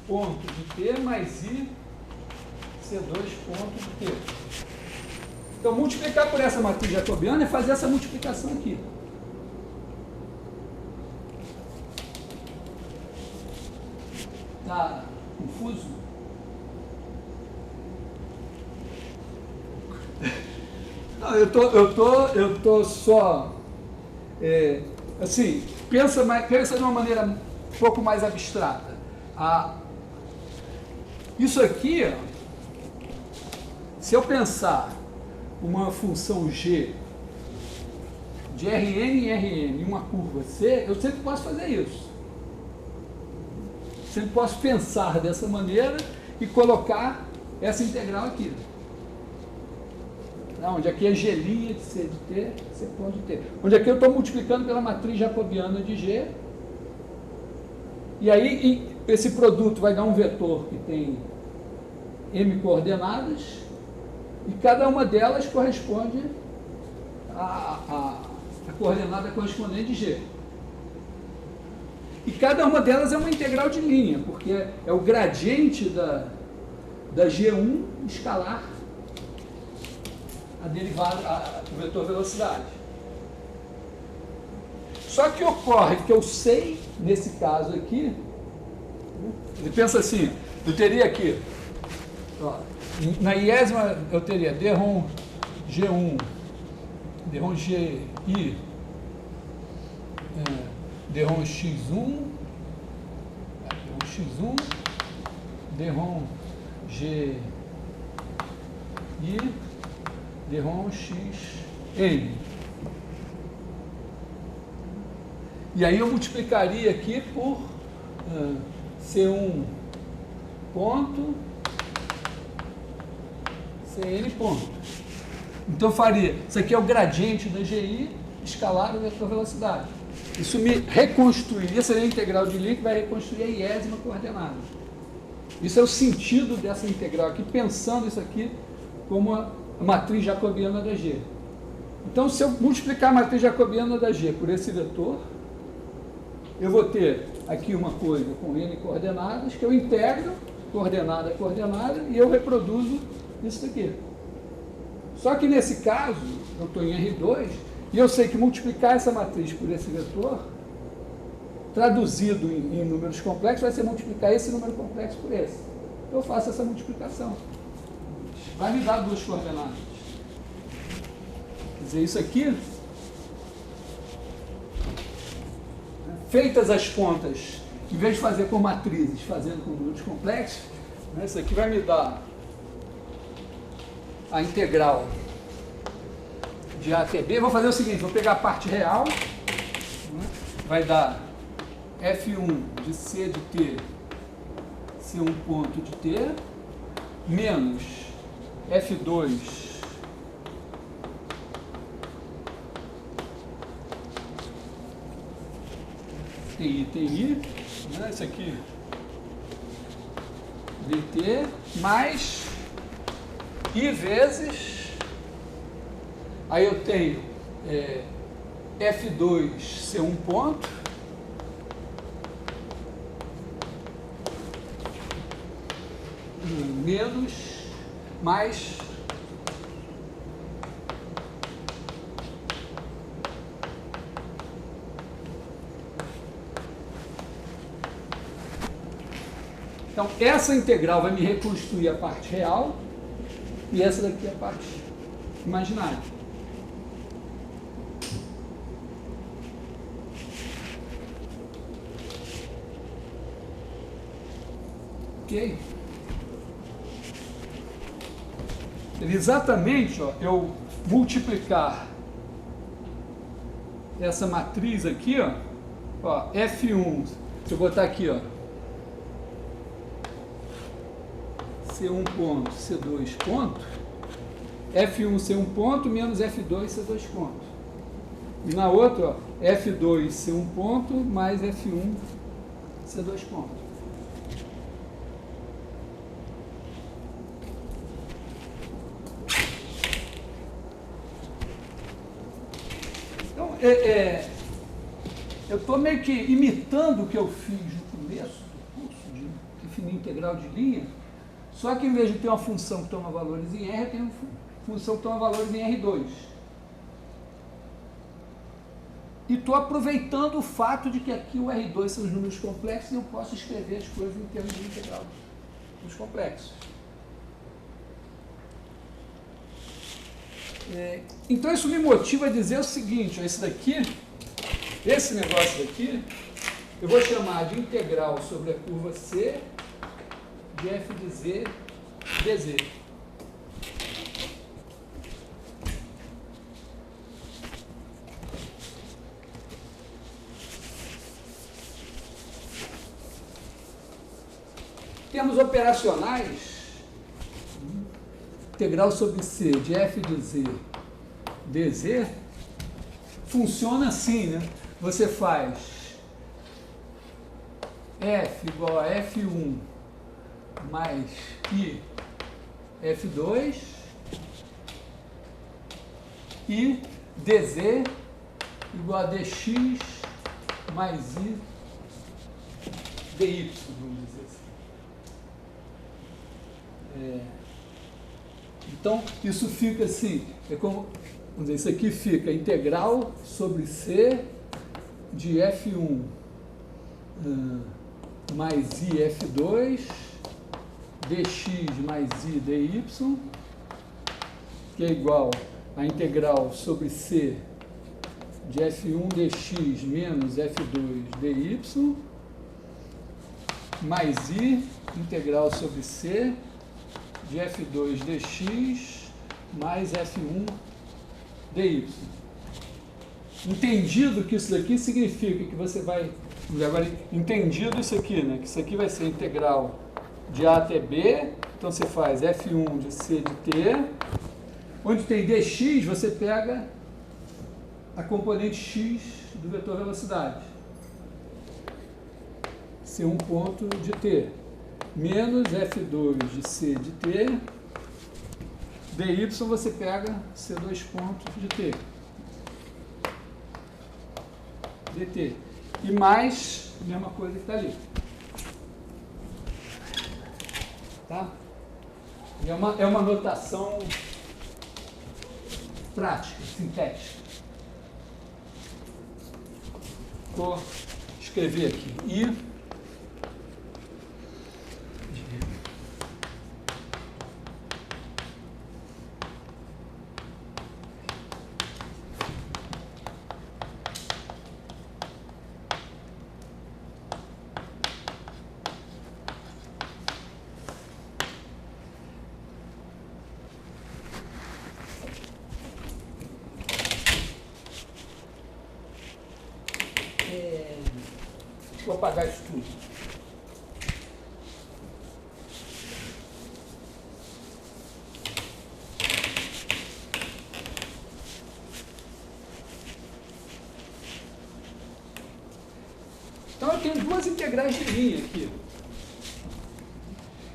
ponto de T, mais I C2 ponto de T. Então, multiplicar por essa matriz jacobiana é fazer essa multiplicação aqui. Está confuso? Não, eu tô só, assim, pensa de uma maneira um pouco mais abstrata. Isso aqui, ó, se eu pensar uma função G de Rn em Rn e uma curva C, eu sempre posso fazer isso. Sempre posso pensar dessa maneira e colocar essa integral aqui. Onde aqui é G' de C de T, C ponto de T. Onde aqui eu estou multiplicando pela matriz jacobiana de G. E aí esse produto vai dar um vetor que tem M coordenadas e cada uma delas corresponde à coordenada correspondente de G. E cada uma delas é uma integral de linha, porque é o gradiente da G1 escalar a derivada, o vetor velocidade. Só que ocorre que eu sei, nesse caso aqui, ele pensa assim, eu teria aqui, ó, na iésima eu teria derrom G1, derrom GI, derrom X1, derrom GI, derrom XN. E aí eu multiplicaria aqui por C1 ponto, CN ponto. Então eu faria, isso aqui é o gradiente da GI, escalar o vetor velocidade. Isso me reconstruiria, seria a integral de linha que vai reconstruir a iésima coordenada. Isso é o sentido dessa integral aqui, pensando isso aqui como a matriz jacobiana da G. Então, se eu multiplicar a matriz jacobiana da G por esse vetor, eu vou ter aqui uma coisa com N coordenadas, que eu integro, coordenada a coordenada, e eu reproduzo isso aqui. Só que nesse caso, eu estou em R2, e eu sei que multiplicar essa matriz por esse vetor, traduzido em números complexos, vai ser multiplicar esse número complexo por esse. Eu faço essa multiplicação. Vai me dar duas coordenadas. Quer dizer, isso aqui, feitas as contas, em vez de fazer por matrizes, fazendo com números complexos, né, isso aqui vai me dar a integral de A até B. Vou fazer o seguinte, vou pegar a parte real, né? Vai dar F1 de C de T, C1 ponto de T, menos F2 TI, né? Isso aqui, DT, mais I vezes, aí eu tenho F2 C1 ponto, menos, mais então essa integral vai me reconstruir a parte real e essa daqui é a parte imaginária. Ok? Exatamente, ó, eu multiplicar essa matriz aqui, ó, F1, se eu botar aqui, ó, C1 ponto, C2 ponto, F1 C1 ponto menos F2 C2 ponto. E na outra, ó, F2 C1 ponto mais F1 C2 ponto. Então, eu estou meio que imitando o que eu fiz no começo do curso de definir integral de linha, só que em vez de ter uma função que toma valores em R, eu tenho uma função que toma valores em R2. E estou aproveitando o fato de que aqui o R2 são os números complexos e eu posso escrever as coisas em termos de integral dos complexos. Então isso me motiva a dizer o seguinte, ó, esse negócio daqui, eu vou chamar de integral sobre a curva C de f de z dz. Em termos operacionais, integral sobre C de f de z dz funciona assim, né? Você faz f igual a f1 mais i f2 e dz igual a dx mais i dy, vamos dizer assim. Então, isso fica assim, vamos dizer, isso aqui fica integral sobre C de F1 mais I F2 dx mais I dy, que é igual a integral sobre C de F1 dx menos F2 dy, mais I integral sobre C de F2 dx mais F1 dy. Entendido que isso daqui significa que você vai... Agora, entendido isso aqui, né? Que isso aqui vai ser integral de A até B. Então, você faz F1 de C de T. Onde tem dx, você pega a componente x do vetor velocidade. C1 ponto de T. Menos F2 de C de T, dy você pega C2 pontos de T, dt. E mais, a mesma coisa que está ali. Tá? É uma notação prática, sintética. Vou escrever aqui. I apagar isso tudo. Então eu tenho duas integrais de linha aqui.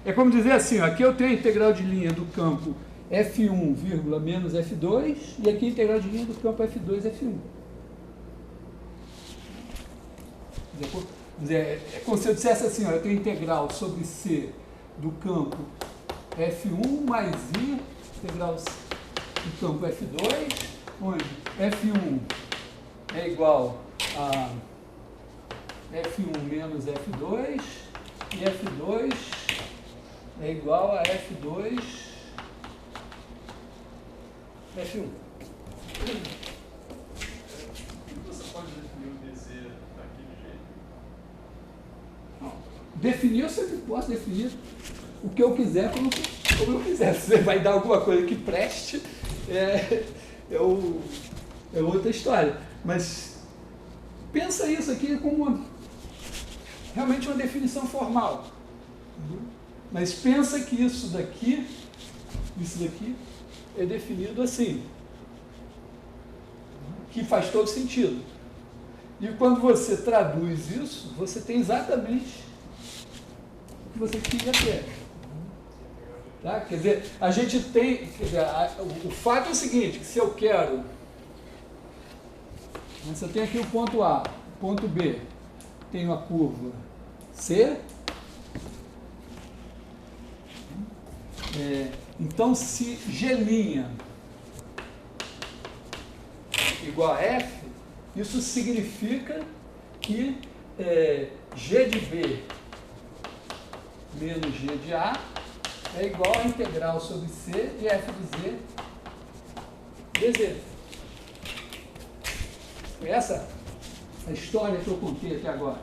É como dizer assim, ó, aqui eu tenho a integral de linha do campo F1, menos F2, e aqui a integral de linha do campo F2, F1. É como se eu dissesse assim, ó, eu tenho integral sobre C do campo F1 mais I, integral do campo F2, onde F1 é igual a F1 menos F2 e F2 é igual a F2 F1.
Você pode definir o DZ daquele jeito?
Não. Definir, eu sempre posso definir o que eu quiser como eu quiser. Se você vai dar alguma coisa que preste, é outra história. Mas pensa isso aqui como realmente uma definição formal. Mas pensa que isso daqui é definido assim, que faz todo sentido. E quando você traduz isso, você tem exatamente o que você queria ter. Tá? Quer dizer, a gente tem... o fato é o seguinte, que se eu quero... Você tem aqui o ponto A, ponto B, tenho a curva C. Então, se G' igual a F, isso significa que G de B menos G de A é igual a integral sobre C de F de Z dz. Foi essa a história que eu contei até agora.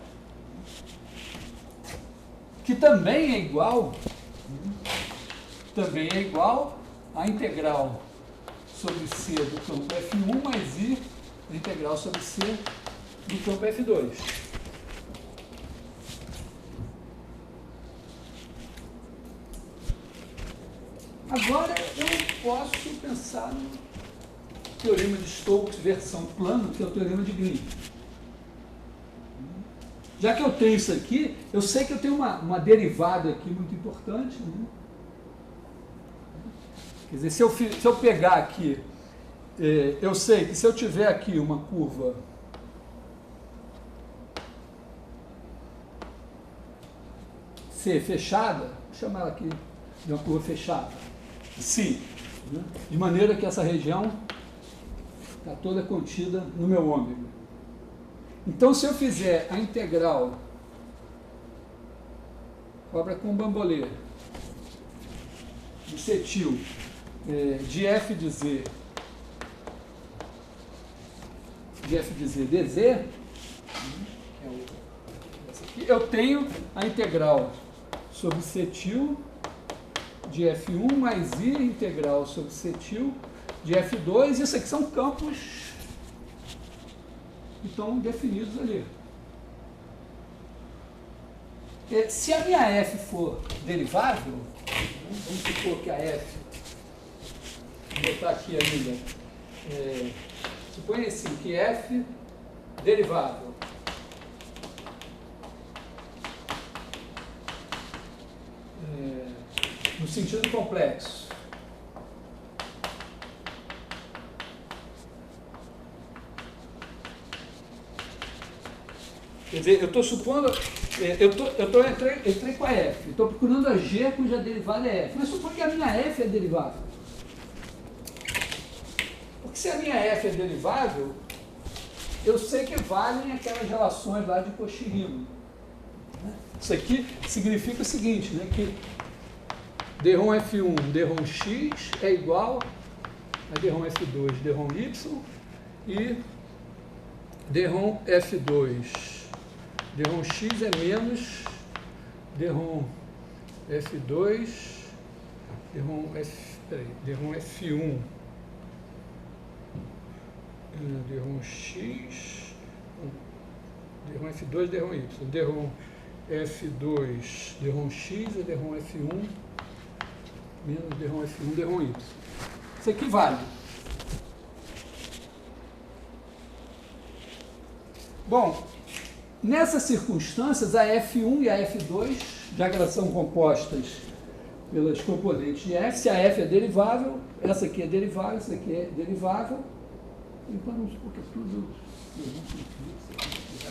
Que também é igual a integral sobre C do campo F1 mais I, a integral sobre C do campo F2. Agora eu posso pensar no teorema de Stokes versão plano, que é o teorema de Green. Já que eu tenho isso aqui, eu sei que eu tenho uma derivada aqui muito importante, né? Quer dizer, se eu pegar aqui, eu sei que se eu tiver aqui uma curva C fechada, vou chamar ela aqui de uma curva fechada, C, né? De maneira que essa região está toda contida no meu ômega. Então, se eu fizer a integral, cobra com bambolê, de cetil, de f de z dz, eu tenho a integral sobre cetil de F1 mais I integral sobre cetil de F2, isso aqui são campos que estão definidos ali. Se a minha F for derivável, vamos supor que a F, vou botar aqui ainda, suponha assim, que F derivável no sentido complexo quer dizer, eu estou supondo, entrei com a F, estou procurando a G cuja derivada é F, mas suponho que a minha F é derivável. Porque se a minha F é derivável, eu sei que valem aquelas relações lá de Cauchy-Riemann. Isso aqui significa o seguinte, né, que dρm F1, dρm x é igual a dρm F2, dρm y, e dρm F2, dρm x é menos dρm F2, dρm F1, dρm x, D-ROM F2, D-ROM Y. D-ROM F2, D-ROM X é D-ROM F1 menos D-ROM F1, D-ROM Y. Isso aqui vale. Bom, nessas circunstâncias, a F1 e a F2, já que elas são compostas pelas componentes de F, se a F é derivável, essa aqui é derivável, essa aqui é derivável, e para não supor que é tudo,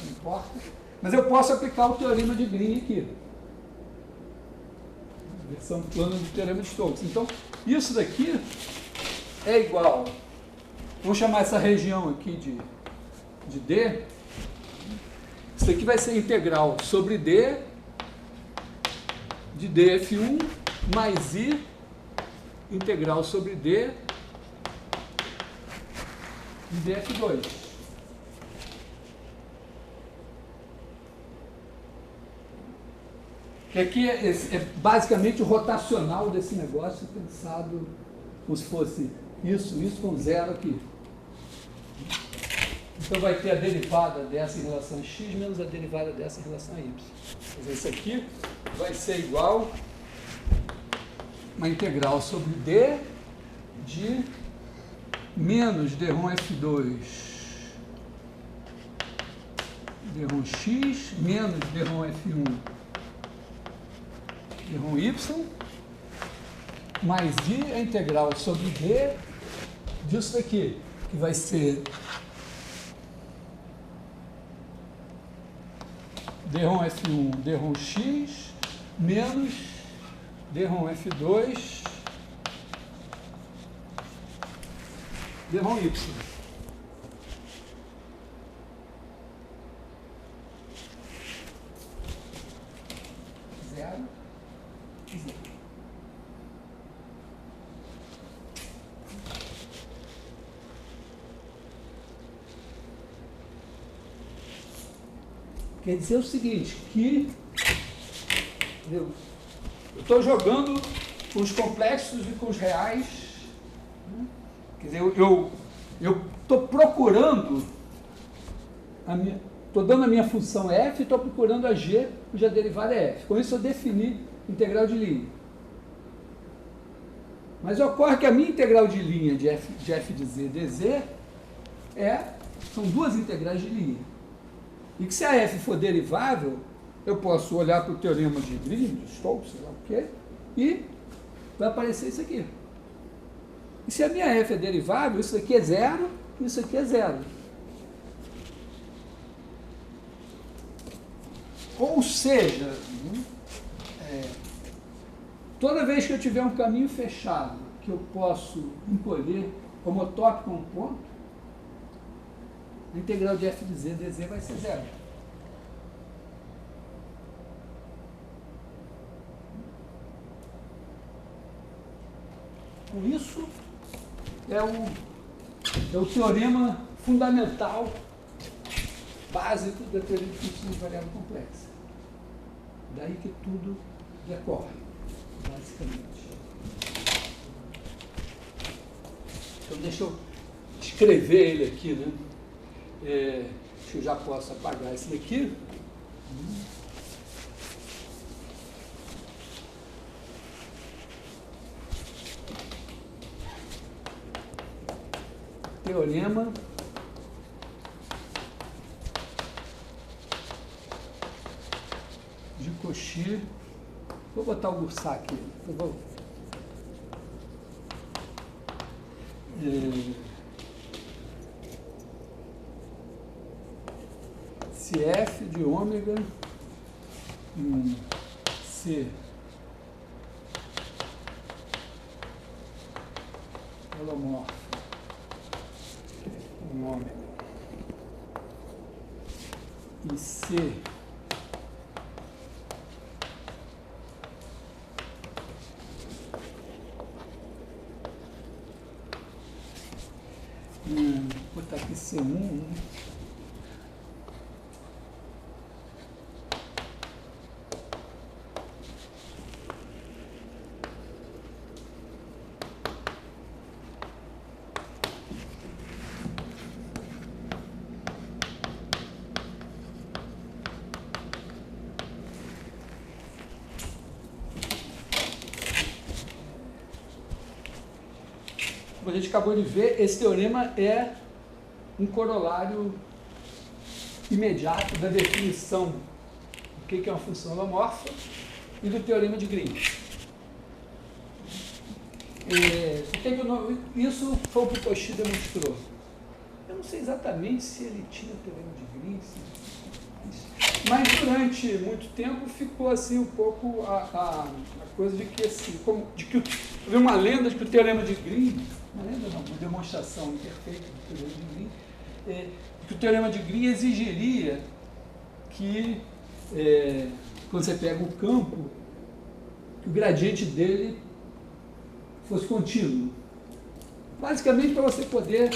não importa, mas eu posso aplicar o teorema de Green aqui. Versão plana do teorema de Stokes. Então, isso daqui é igual, vamos chamar essa região aqui de D. Isso aqui vai ser integral sobre D de df1 mais I integral sobre D de df2. Que aqui é basicamente o rotacional desse negócio, pensado como se fosse isso com zero aqui. Então vai ter a derivada dessa em relação a x menos a derivada dessa em relação a y. Quer dizer, isso aqui vai ser igual uma integral sobre d de menos d-ROM F2 d-ROM x menos d-ROM F1 d-ROM y mais I a integral sobre d disso daqui, que vai ser d-ROM F1, d-ROM x, menos d-ROM F2, d-ROM y. Zero. Quer dizer o seguinte, que eu estou jogando com os complexos e com os reais, né? Quer dizer, eu estou procurando, estou dando a minha função f e estou procurando a g, cuja derivada é f. Com isso eu defini integral de linha. Mas ocorre que a minha integral de linha de f de z dz são duas integrais de linha. E que se a f for derivável, eu posso olhar para o teorema de Green, de Stokes, sei lá o quê, e vai aparecer isso aqui. E se a minha f é derivável, isso aqui é zero, isso aqui é zero. Ou seja, toda vez que eu tiver um caminho fechado, que eu posso encolher homotópico a um ponto, a integral de f de z dz vai ser zero. Com isso, é o teorema fundamental, básico da teoria de função de variável complexa. Daí que tudo decorre, basicamente. Então, deixa eu escrever ele aqui, né? Acho que eu já posso apagar esse daqui. Teorema de Cauchy. Vou botar o Goursat aqui, por favor. Se f de ômega C holomorfo em ômega e C vou botar aqui C1, como a gente acabou de ver, esse teorema é um corolário imediato da definição do que é uma função holomorfa e do teorema de Green. Isso foi o que o Cauchy demonstrou. Eu não sei exatamente se ele tinha o teorema de Green, mas durante muito tempo ficou assim um pouco a coisa de que assim, havia uma lenda de que o teorema de Green, uma lenda não, uma demonstração imperfeita do teorema de Green, que o teorema de Green exigiria que, quando você pega o campo, que o gradiente dele fosse contínuo. Basicamente para você poder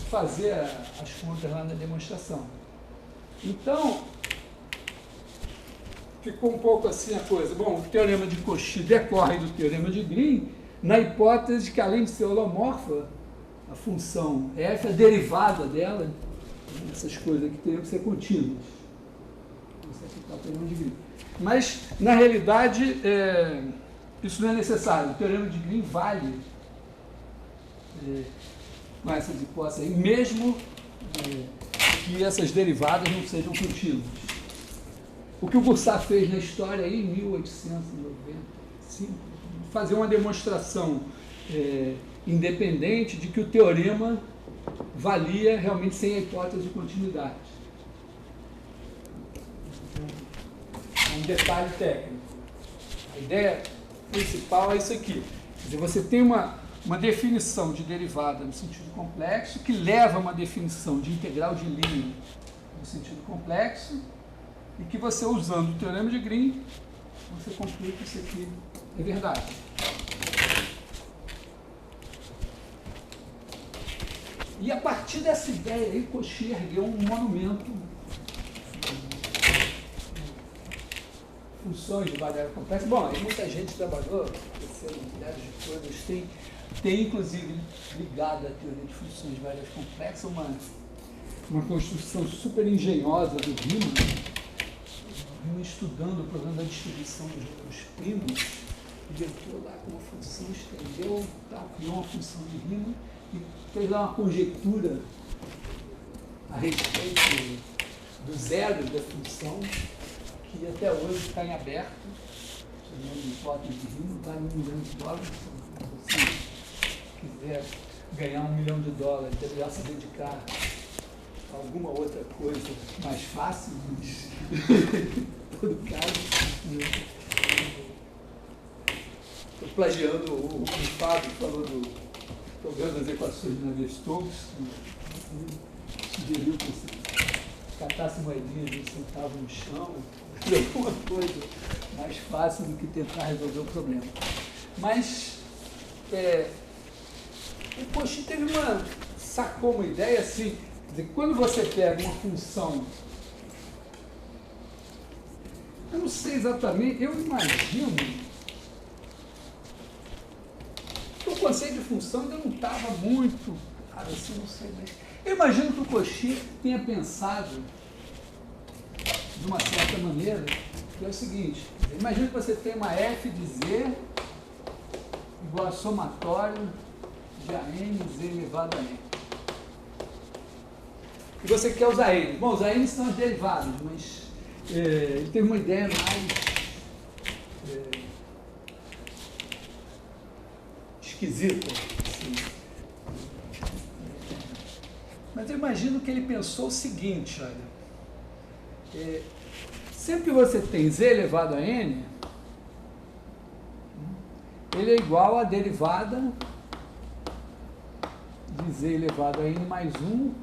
fazer as contas lá na demonstração. Então, ficou um pouco assim a coisa. Bom, o teorema de Cauchy decorre do teorema de Green, na hipótese de que, além de ser holomorfa, a função f, a derivada dela, essas coisas aqui teriam que ser contínuas. Isso aqui está o teorema de Green. Mas, na realidade, isso não é necessário. O teorema de Green vale com essas hipóteses aí, mesmo que essas derivadas não sejam contínuas. O que o Goursat fez na história aí, em 1895, fazer uma demonstração independente de que o teorema valia realmente sem a hipótese de continuidade. Um detalhe técnico. A ideia principal é isso aqui. Quer dizer, você tem uma definição de derivada no sentido complexo que leva a uma definição de integral de linha no sentido complexo e que você, usando o teorema de Green, você conclui que isso aqui é verdade. E a partir dessa ideia aí, Cauchy ergueu um monumento, funções de variável complexa. Bom, aí muita gente trabalhou, aconteceram milhares de coisas, tem inclusive ligado à teoria de funções de variáveis complexas uma construção super engenhosa do Riemann, estudando o problema da distribuição dos números primos, ele entrou lá com uma função, estendeu, criou uma função de Riemann e fez lá uma conjectura a respeito do zero da função, que até hoje está em aberto, chamando de hipótese de Riemann, vale $1 milhão. Se você quiser ganhar $1 milhão, deveria se dedicar a alguma outra coisa mais fácil, mas em todo caso, estou plagiando o Fábio, que falou do programa das equações de Navier-Stokes, sugeriu que você catasse moedinhas de $1 centavo no chão, alguma coisa mais fácil do que tentar resolver o problema. Mas o Cauchy sacou uma ideia assim, quer dizer, quando você pega uma função, eu não sei exatamente, eu imagino que o conceito de função ainda não estava muito, assim, não sei, mas eu imagino que o Cauchy tenha pensado de uma certa maneira, que é o seguinte, imagina que você tem uma f de z igual a somatório de AN z elevado a n. E você quer usar eles. Bom, os AN são as derivadas, mas ele teve uma ideia mais esquisita. Assim. Mas eu imagino que ele pensou o seguinte, olha, sempre que você tem z elevado a n, ele é igual à derivada de z elevado a n mais 1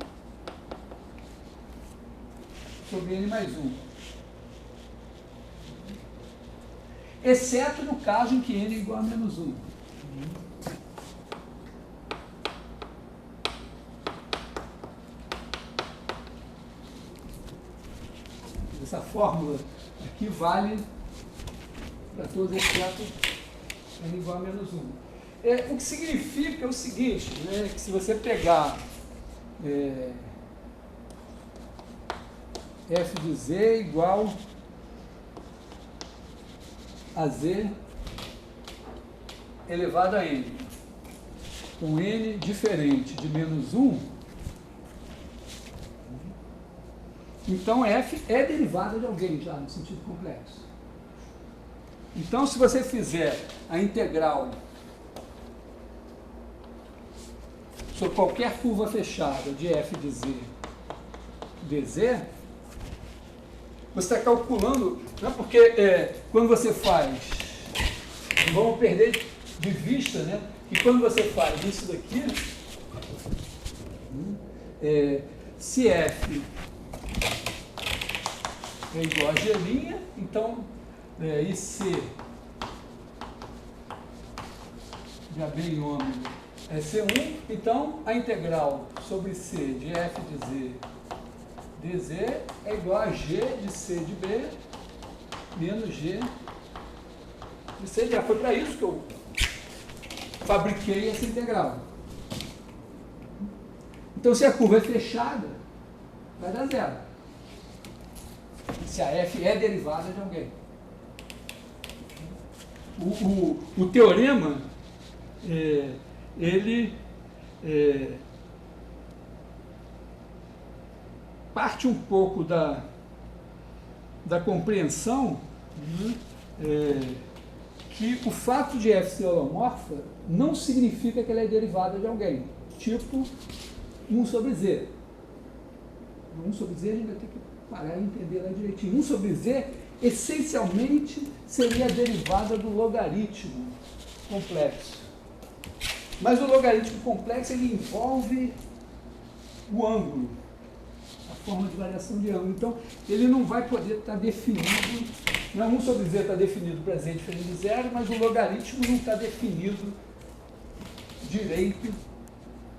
sobre n mais 1. Exceto no caso em que n é igual a menos 1. Essa fórmula aqui vale para todos exceto n igual a menos 1. O que significa o seguinte, né, que se você pegar f de z igual a z elevado a n. com n diferente de menos 1, então f é derivada de alguém já, no sentido complexo. Então, se você fizer a integral sobre qualquer curva fechada de f de z dz, você está calculando, não é porque quando você faz, não vamos perder de vista, né, que quando você faz isso daqui, se f é igual a g', então, e c de AB em ômega é C1, então a integral sobre C de f de z dz é igual a g de c de b menos g de c de a. Foi para isso que eu fabriquei essa integral. Então, se a curva é fechada, vai dar zero. Se a f é derivada de alguém. O teorema, ele parte um pouco da compreensão, que o fato de f ser holomorfa não significa que ela é derivada de alguém, tipo 1 sobre z. 1 sobre z a gente vai ter que parar e entender lá direitinho. 1 sobre z, essencialmente, seria a derivada do logaritmo complexo. Mas o logaritmo complexo, ele envolve o ângulo, a forma de variação de ângulo. Então, ele não vai poder estar definido, não é 1 sobre z está definido para z diferente de zero, mas o logaritmo não está definido direito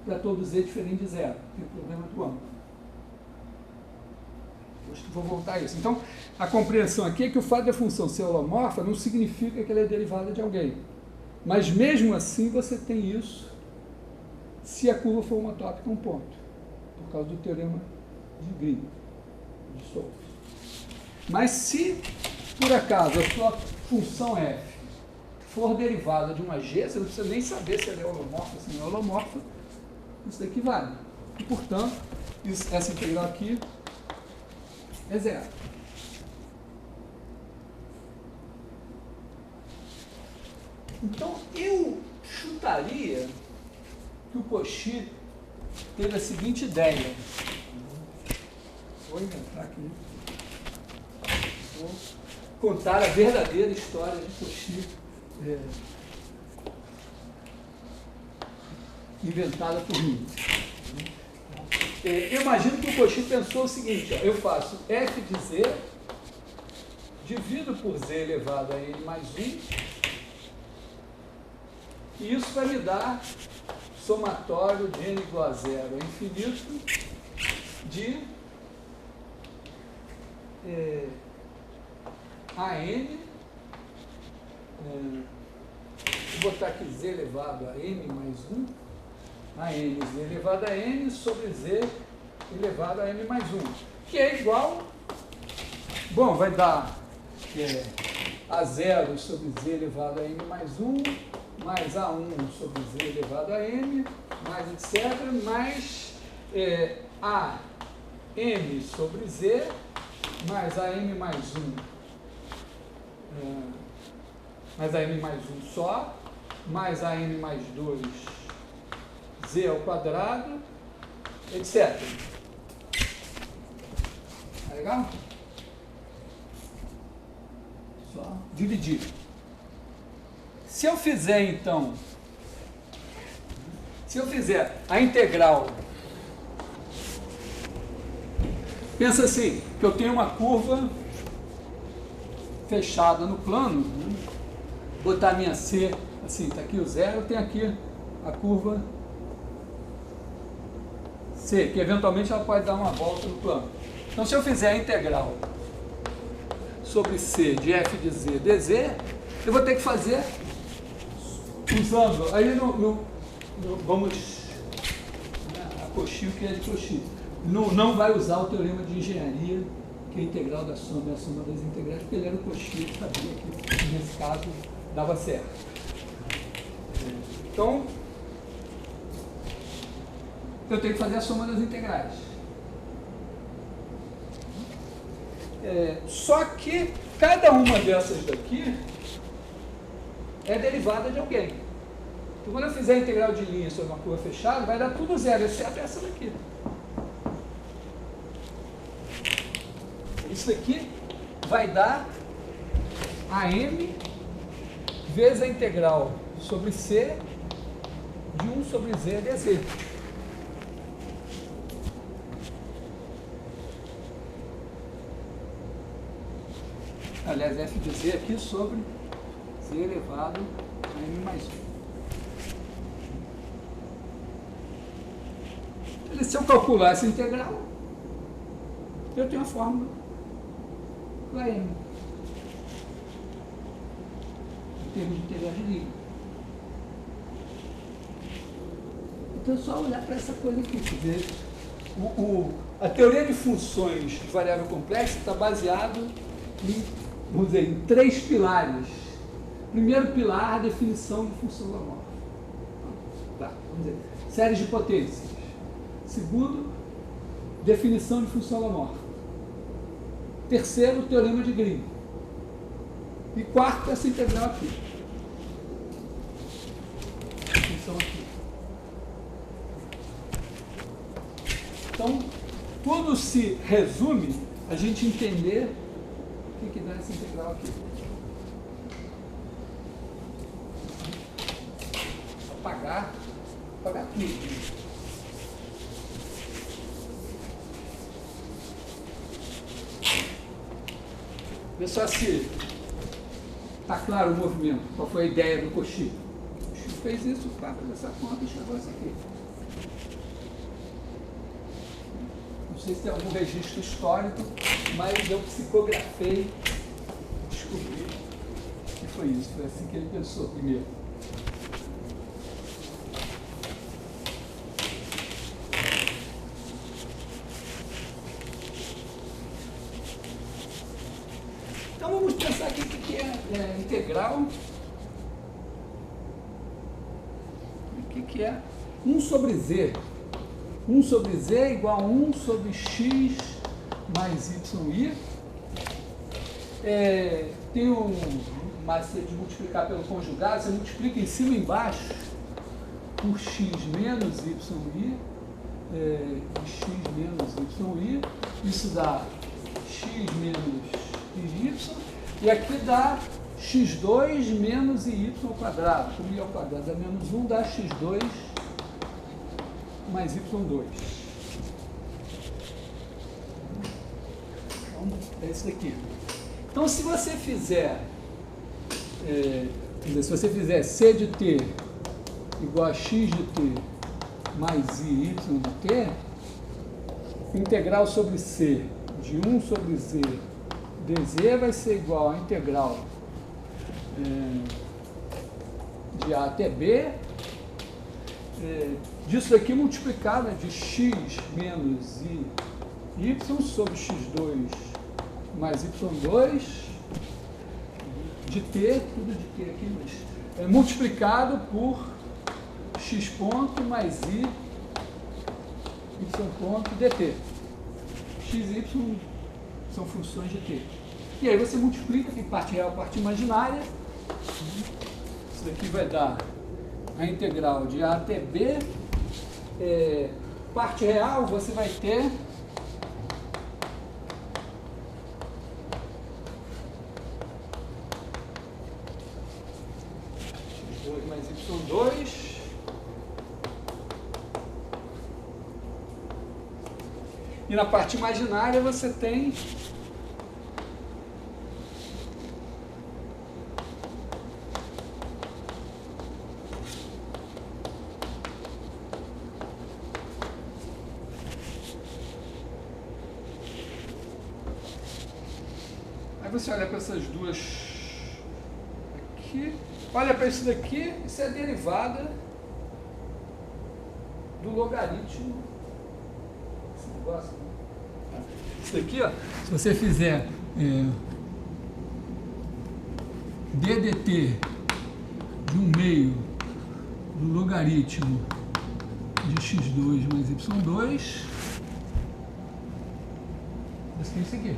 para todo z diferente de zero. Tem o problema do ângulo. Vou voltar a isso. Então, a compreensão aqui é que o fato da função ser holomorfa não significa que ela é derivada de alguém. Mas, mesmo assim, você tem isso se a curva for homotópica a um ponto, por causa do teorema de Green, de Stokes. Mas, se, por acaso, a sua função f for derivada de uma g, você não precisa nem saber se ela é holomorfa ou se não é holomorfa, isso daqui vale. E, portanto, essa integral aqui é zero. Então, eu chutaria que o Cauchy teve a seguinte ideia. Vou inventar aqui. Vou contar a verdadeira história de Cauchy, inventada por mim. Eu imagino que o Cauchy pensou o seguinte, ó, eu faço f de z, divido por z elevado a n mais 1, e isso vai me dar somatório de n igual a zero a infinito de an, vou botar aqui z elevado a n mais 1, a n z elevado a n sobre z elevado a n mais 1, que é igual, bom, vai dar a0 sobre z elevado a n mais 1, mais a1 sobre z elevado a n, mais etc, mais a m sobre z, mais a m mais 1, mais a m mais 1 só, mais a n mais 2, z ao quadrado, etc. Tá legal? Só dividir. Se eu fizer, então, a integral, pensa assim, que eu tenho uma curva fechada no plano, botar a minha C, assim, está aqui o zero, eu tenho aqui a curva C, que eventualmente ela pode dar uma volta no plano. Então, se eu fizer a integral sobre C de f de z dz, eu vou ter que fazer usando, aí vamos, a Cauchy, o que é de Cauchy, não vai usar o teorema de engenharia, que é a integral da soma é a soma das integrais, porque ele era o Cauchy, que sabia que nesse caso dava certo. Então, eu tenho que fazer a soma das integrais. Só que cada uma dessas daqui é derivada de alguém. Então, quando eu fizer a integral de linha sobre uma curva fechada, vai dar tudo zero, exceto essa daqui. Isso daqui vai dar a m vezes a integral sobre c de 1 sobre z dz. Aliás, f de z aqui sobre z elevado a m mais 1. Se eu calcular essa integral, eu tenho a fórmula para m. Em termos de integral de linha. Então é só olhar para essa coisa aqui. Quer dizer, a teoria de funções de variável complexa está baseado em, vamos dizer, em 3 pilares. Primeiro pilar, a definição de função homórfica. Tá, vamos dizer, séries de potências. Segundo, definição de função homórfica. Terceiro, teorema de Green. E quarto, essa integral aqui. Função aqui. Então, tudo se resume a gente entender o que dá essa integral aqui. Apagar tudo. Vê só se está claro o movimento, qual foi a ideia do Cauchy. O Cauchy fez isso para fazer essa conta e chegou a isso aqui. Não sei se tem algum registro histórico, mas eu psicografei, descobri que foi isso, foi assim que ele pensou primeiro. Então vamos pensar aqui o que é integral. O que é 1 sobre z? 1 sobre z é igual a 1 sobre x mais yi. Tem mas se de multiplicar pelo conjugado, você multiplica em cima e embaixo por x menos yi, x menos yi. Isso dá x menos y, e aqui dá x2 menos y ao quadrado. Como y ao quadrado dá menos 1, dá x2 mais y2. Então, é isso daqui. Então, se você fizer, se você fizer c de t igual a x de t mais y de t, integral sobre c de 1 sobre z dz vai ser igual a integral de a até b, disso aqui multiplicado de x menos y sobre x2 mais y2 de t, tudo de t aqui, mas multiplicado por x ponto mais y ponto dt. X e y são funções de t. E aí você multiplica, tem parte real, parte imaginária. Isso daqui vai dar a integral de a até b. Parte real você vai ter x2 mais y2 e na parte imaginária você tem você olha para essas duas aqui, olha para isso daqui, isso é derivada do logaritmo. Esse negócio, né? Isso daqui, ó, se você fizer d dt de 1/2 do logaritmo de x2 mais y2. Esse aqui é isso aqui.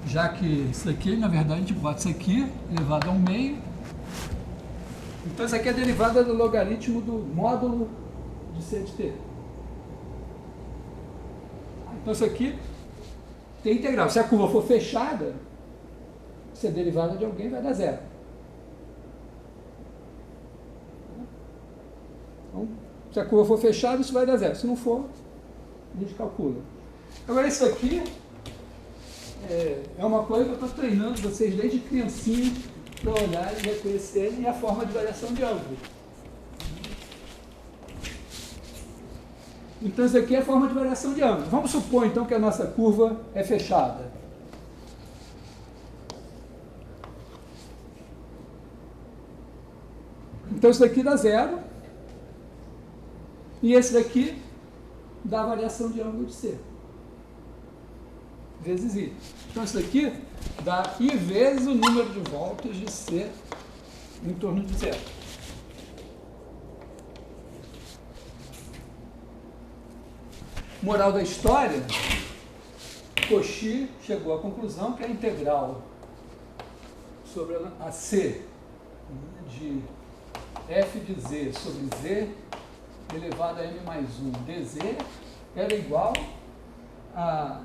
Já que isso aqui, na verdade, a gente bota isso aqui elevado ao meio. Então, isso aqui é a derivada do logaritmo do módulo de C de T. Então, isso aqui tem integral. Se a curva for fechada, se a derivada de alguém vai dar zero. Então, se a curva for fechada, isso vai dar zero. Se não for, a gente calcula. Agora, isso aqui é uma coisa que eu estou treinando vocês desde criancinha para olhar e reconhecerem a forma de variação de ângulo. Então, isso aqui é a forma de variação de ângulo. Vamos supor, então, que a nossa curva é fechada. Então, isso daqui dá zero. E esse daqui dá a variação de ângulo de C. Vezes I. Então, isso daqui dá I vezes o número de voltas de C em torno de zero. Moral da história, Cauchy chegou à conclusão que a integral sobre a C de f de z sobre z elevado a m mais 1 dz era igual a...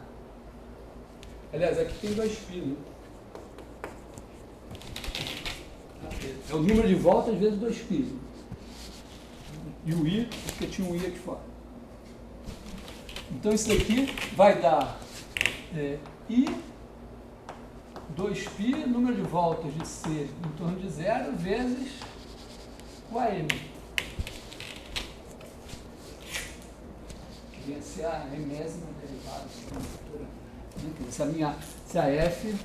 Aliás, aqui tem 2π, né? É o número de voltas vezes 2π. E o i, porque tinha um i aqui fora. Então, isso daqui vai dar i 2π, número de voltas de C em torno de zero, vezes o AM. Que vem ser a enésima derivada. Se a F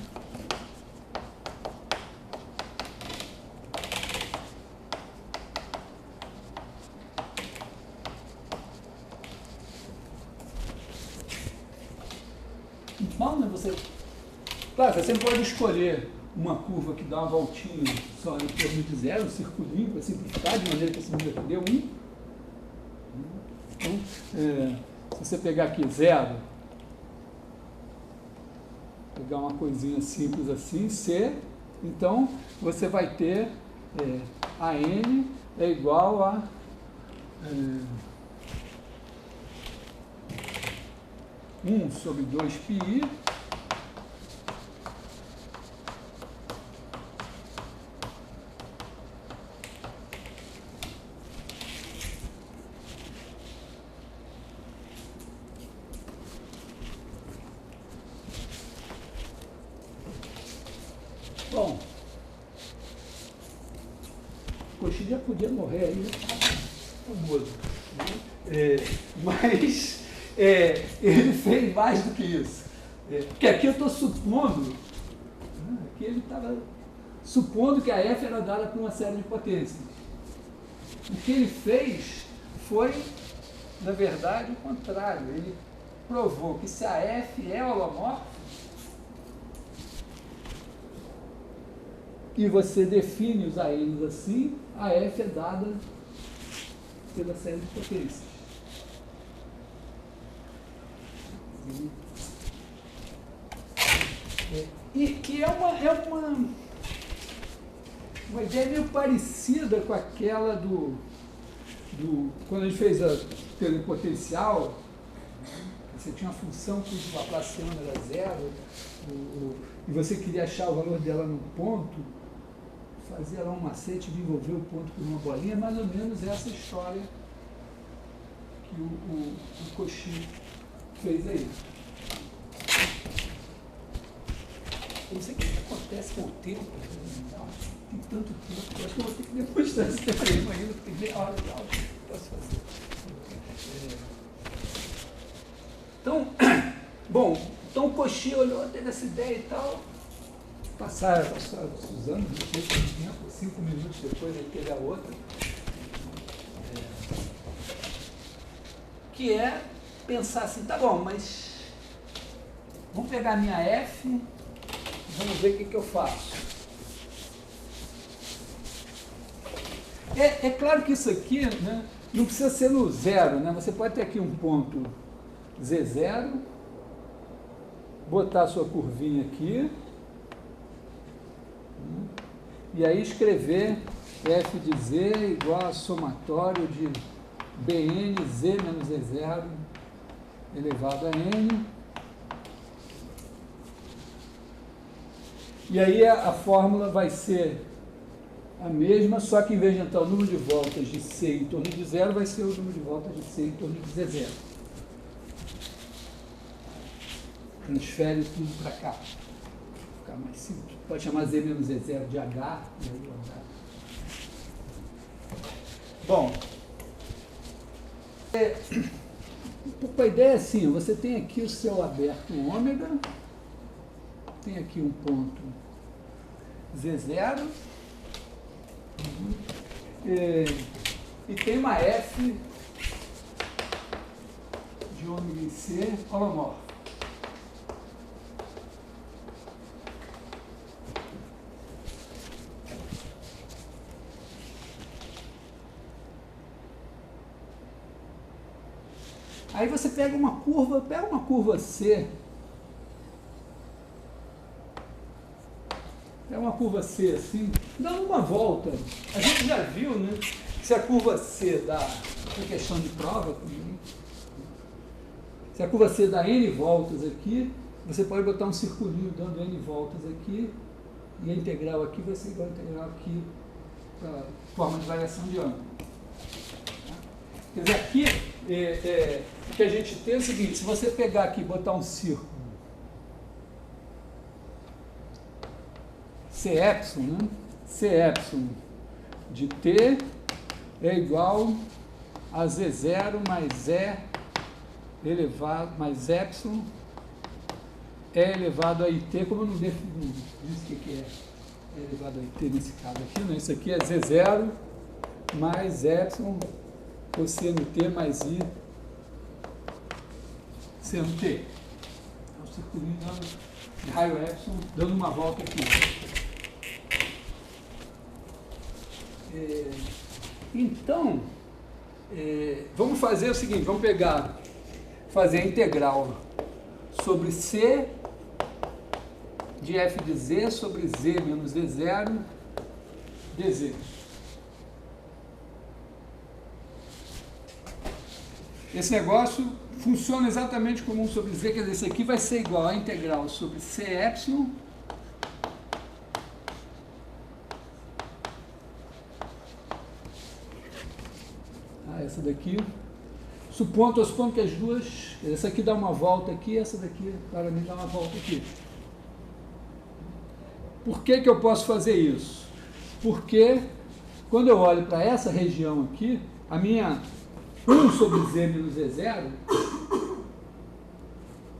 Então, né, claro, você sempre pode escolher uma curva que dá uma voltinha só em torno de zero, um circulinho, para simplificar, de maneira que esse número aqui dê 1. Então, se você pegar aqui zero, pegar uma coisinha simples assim, C, então você vai ter a N é igual a 1 sobre 2πi Bom, Cauchy já podia morrer aí, famoso, né? Mas ele fez mais do que isso. Porque aqui eu estou supondo, aqui ele estava supondo que a F era dada por uma série de potências. O que ele fez foi, na verdade, o contrário. Ele provou que se a F é holomorfa, e você define os ANs assim, a F é dada pela série de potências. E que é uma ideia meio parecida com aquela quando a gente fez a teoria potencial, você tinha uma função cujo laplaciano era zero, e você queria achar o valor dela no ponto, fazia lá um macete de envolver o ponto por uma bolinha, mais ou menos essa história que o Cauchy fez aí. Eu não sei o que acontece com o tempo, tem tanto tempo, eu acho que eu vou ter que demonstrar esse teorema ainda, porque tem meia hora de aula que eu posso fazer. Então, bom, então o Cauchy olhou, teve essa ideia e tal, passaram os anos, depois do tempo, 5 minutos depois ele teve a outra, que é pensar assim, tá bom, mas vamos pegar a minha F, vamos ver o que eu faço. É claro que isso aqui, né, não precisa ser no zero, né? Você pode ter aqui um ponto Z0, botar a sua curvinha aqui, e aí escrever f de z igual a somatório de bn z menos z0 elevado a n. E aí a fórmula vai ser a mesma, só que em vez de entrar o número de voltas de C em torno de zero, vai ser o número de voltas de C em torno de Z0. Transfere tudo para cá. Ficar mais simples. Pode chamar Z menos Z0 de H. E aí, bom, a ideia é assim, você tem aqui o seu aberto ômega, tem aqui um ponto Z0, e tem uma F de ômega em C holomorfa. Aí você pega uma curva C, assim, dando uma volta. A gente já viu, né, que se a curva C dá, é questão de prova também, se a curva C dá N voltas aqui, você pode botar um circulinho dando N voltas aqui, e a integral aqui vai ser igual a integral aqui, para a forma de variação de ângulo. Quer dizer, aqui, o que a gente tem é o seguinte, se você pegar aqui e botar um círculo C'Epsilon, né? C'Epsilon de T é igual a Z0 mais E elevado, mais Epsilon E elevado a IT, como eu não disse o que é elevado a IT nesse caso aqui, né? Isso aqui é Z0 mais Epsilon cosseno T mais I seno T. É um circulinho de raio Epsilon dando uma volta aqui. Então, vamos fazer o seguinte, vamos fazer a integral sobre C de f de z sobre z menos z0 dz. Esse negócio funciona exatamente como 1 sobre z, quer dizer, isso aqui vai ser igual a integral sobre C epsilon essa daqui, supondo que as duas, essa aqui dá uma volta aqui, essa daqui para mim dá uma volta aqui. Por que eu posso fazer isso? Porque quando eu olho para essa região aqui, a minha 1 sobre z menos z0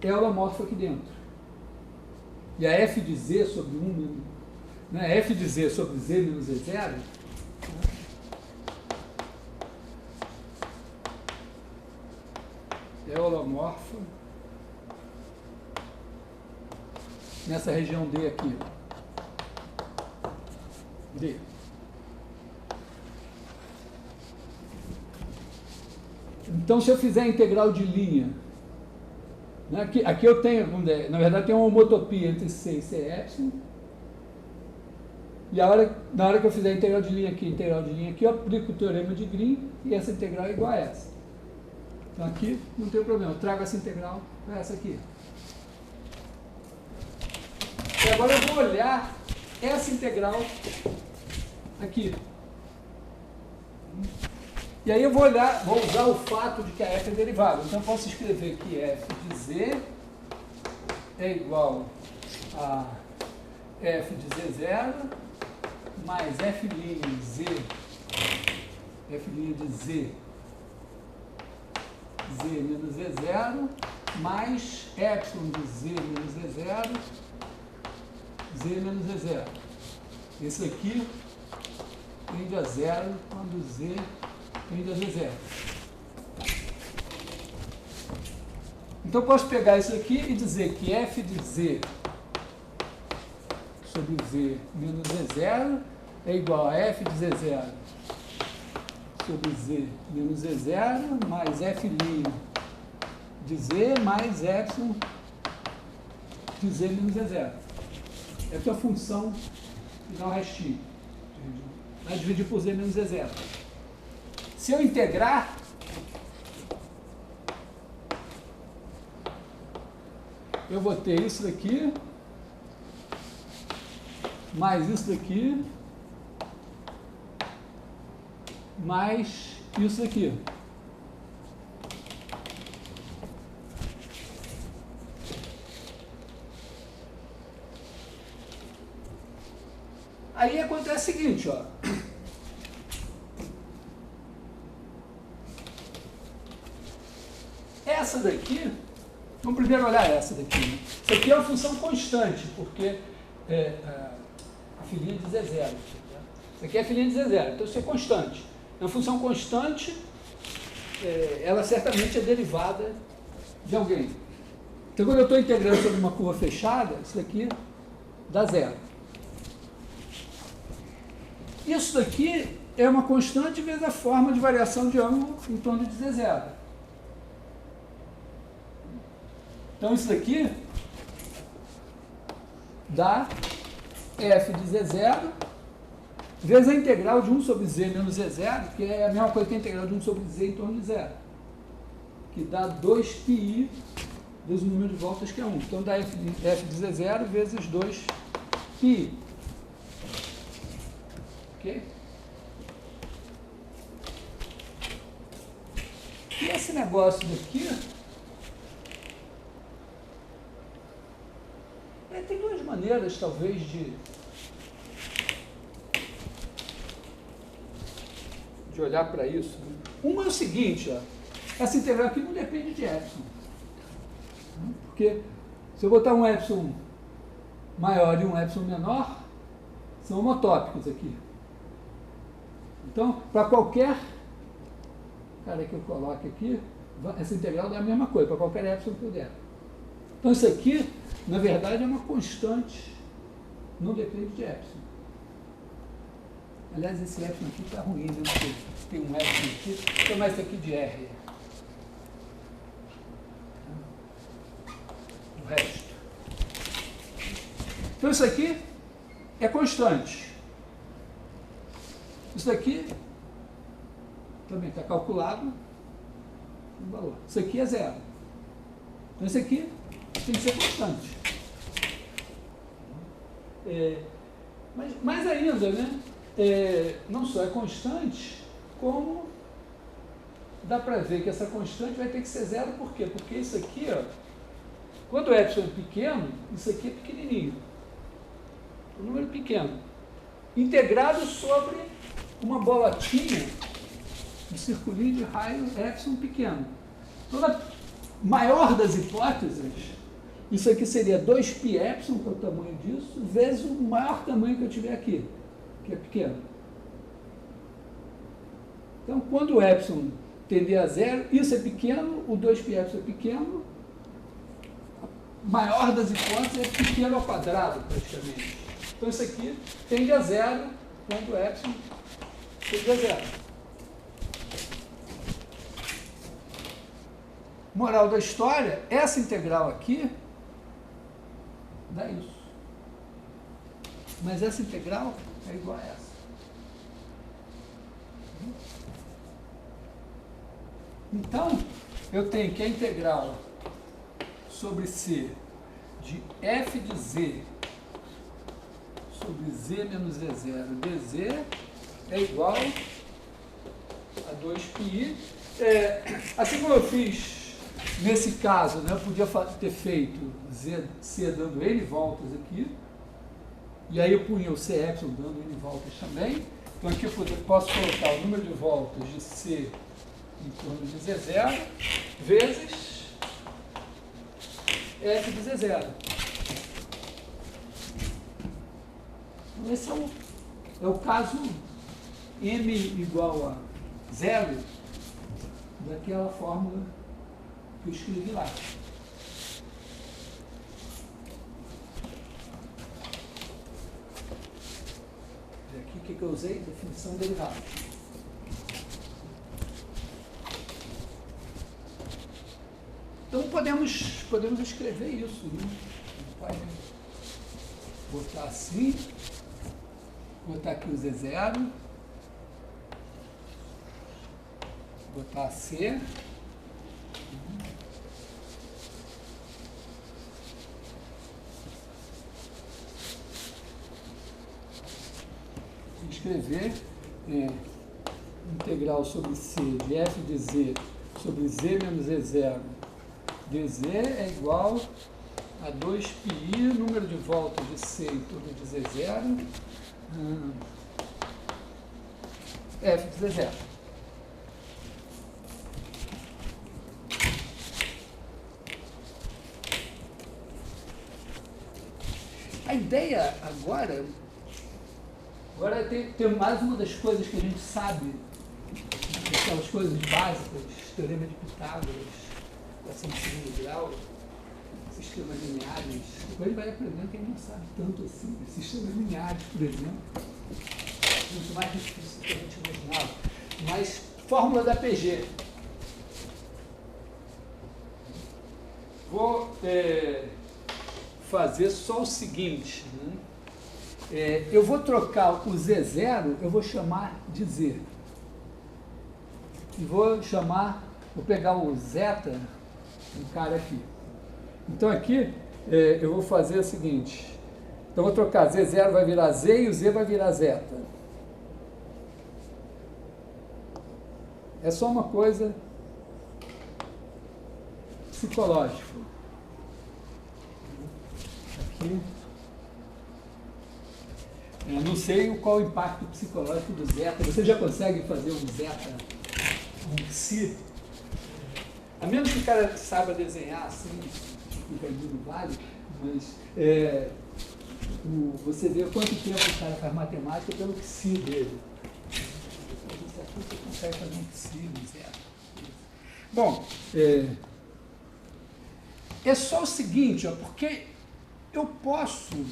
é holomorfa aqui dentro. E a f de z sobre 1, né, f de z sobre z menos z0, é holomorfa nessa região D aqui. D. Então, se eu fizer a integral de linha, né, aqui eu tenho, na verdade, tem uma homotopia entre C e C epsilon, e na hora que eu fizer a integral de linha aqui, eu aplico o teorema de Green, e essa integral é igual a essa. Então, aqui não tem problema, eu trago essa integral para essa aqui. E agora eu vou olhar essa integral aqui. E aí eu vou usar o fato de que a f é derivada. Então eu posso escrever que f de z é igual a f de z0 mais f' de z, f' de z menos z0 mais epsilon de z menos z0, z menos z0. Esse aqui tende a zero quando z tende a z0. Então eu posso pegar isso aqui e dizer que f de z sobre z menos z0 é igual a f de z0 sobre Z menos Z0 mais F' de Z mais epsilon de Z menos Z0. Essa é a função que dá o restinho. Vai dividir por Z menos Z0. Se eu integrar, eu vou ter isso daqui, mais isso daqui, mais isso daqui. Aí acontece o seguinte, ó. Essa daqui, vamos primeiro olhar essa daqui. Né? Isso aqui é uma função constante, porque a filhinha de Z0. Né? Isso aqui é a filhinha de Z0, então isso é constante. É uma função constante, ela certamente é derivada de alguém. Então, quando eu estou integrando sobre uma curva fechada, isso daqui dá zero. Isso daqui é uma constante vezes a forma de variação de ângulo em torno de Z0. Então, isso daqui dá f de Z0 vezes a integral de 1 sobre Z menos Z0, que é a mesma coisa que a integral de 1 sobre Z em torno de zero, que dá 2πi vezes o número de voltas, que é 1. Então, dá f de Z0 vezes 2πi. Ok? E esse negócio daqui tem duas maneiras, talvez, de olhar para isso. Uma é o seguinte, ó, essa integral aqui não depende de epsilon. Porque se eu botar um epsilon maior e um epsilon menor, são homotópicos aqui. Então, para qualquer cara que eu coloque aqui, essa integral dá a mesma coisa, para qualquer epsilon que eu der. Então, isso aqui, na verdade, é uma constante, não depende de epsilon. Aliás, esse epsilon aqui está ruim, né? Porque tem um epsilon aqui, vou chamar isso aqui de R. O resto. Então, isso aqui é constante. Isso daqui também está calculado um valor. Isso aqui é zero. Então, isso aqui tem que ser constante. Mas mais ainda, né? Não só é constante, como dá para ver que essa constante vai ter que ser zero. Por quê? Porque isso aqui, ó, quando o epsilon é pequeno, isso aqui é pequenininho. Um número pequeno. Integrado sobre uma bolotinha, um circulinho de raio epsilon pequeno. Então, na maior das hipóteses, isso aqui seria 2π epsilon, que é o tamanho disso, vezes o maior tamanho que eu tiver aqui, que é pequeno. Então, quando o epsilon tender a zero, isso é pequeno, o 2π epsilon é pequeno, a maior das hipóteses é pequeno ao quadrado, praticamente. Então, isso aqui tende a zero quando o epsilon tende a zero. Moral da história, essa integral aqui dá isso. Mas essa integral é igual a essa. Então, eu tenho que a integral sobre C de f de Z sobre Z menos Z0 dz é igual a 2πi. Assim como eu fiz nesse caso, né, eu podia ter feito C dando N voltas aqui, e aí eu punha o C epsilon dando N voltas também. Então aqui eu posso colocar o número de voltas de C em torno de Z0 vezes F de Z0. Então, esse é o caso M igual a zero daquela fórmula que eu escrevi lá. E aqui o que eu usei? Definição derivada. Então podemos escrever isso, né? Pode botar assim, botar aqui o Z0, botar C, escrever integral sobre C de f de z sobre z menos z0 dz é igual a 2πi, número de voltas de C em torno de z0, f de z0. A ideia agora tem mais uma das coisas que a gente sabe, aquelas coisas básicas, teorema de Pitágoras, equação de segundo grau, sistemas lineares. Depois a gente vai aprendendo que a gente não sabe tanto assim. Sistemas lineares, por exemplo, muito mais difícil do que a gente imaginava. Mas fórmula da PG. Vou fazer só o seguinte, né? Eu vou trocar o Z0, eu vou chamar de Z. E vou pegar o zeta, um cara aqui. Então aqui eu vou fazer o seguinte. Então eu vou trocar Z0 vai virar Z e o Z vai virar zeta. É só uma coisa psicológica. Aqui. Eu não sei qual o impacto psicológico do zeta. Você já consegue fazer um zeta, um psi? A menos que o cara saiba desenhar assim, fica muito vale, mas você vê quanto tempo o cara faz matemática pelo psi dele. Você consegue fazer um psi, um zeta. Bom, é só o seguinte, porque eu posso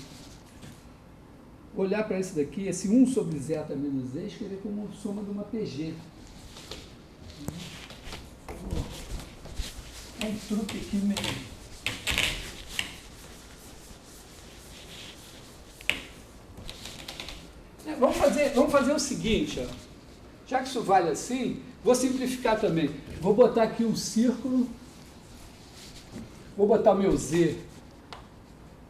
olhar para esse daqui, esse 1 sobre zeta menos z, escrever como soma de uma PG. É um truque aqui mesmo. Vamos fazer o seguinte, ó. Já que isso vale assim, vou simplificar também. Vou botar aqui um círculo, vou botar o meu z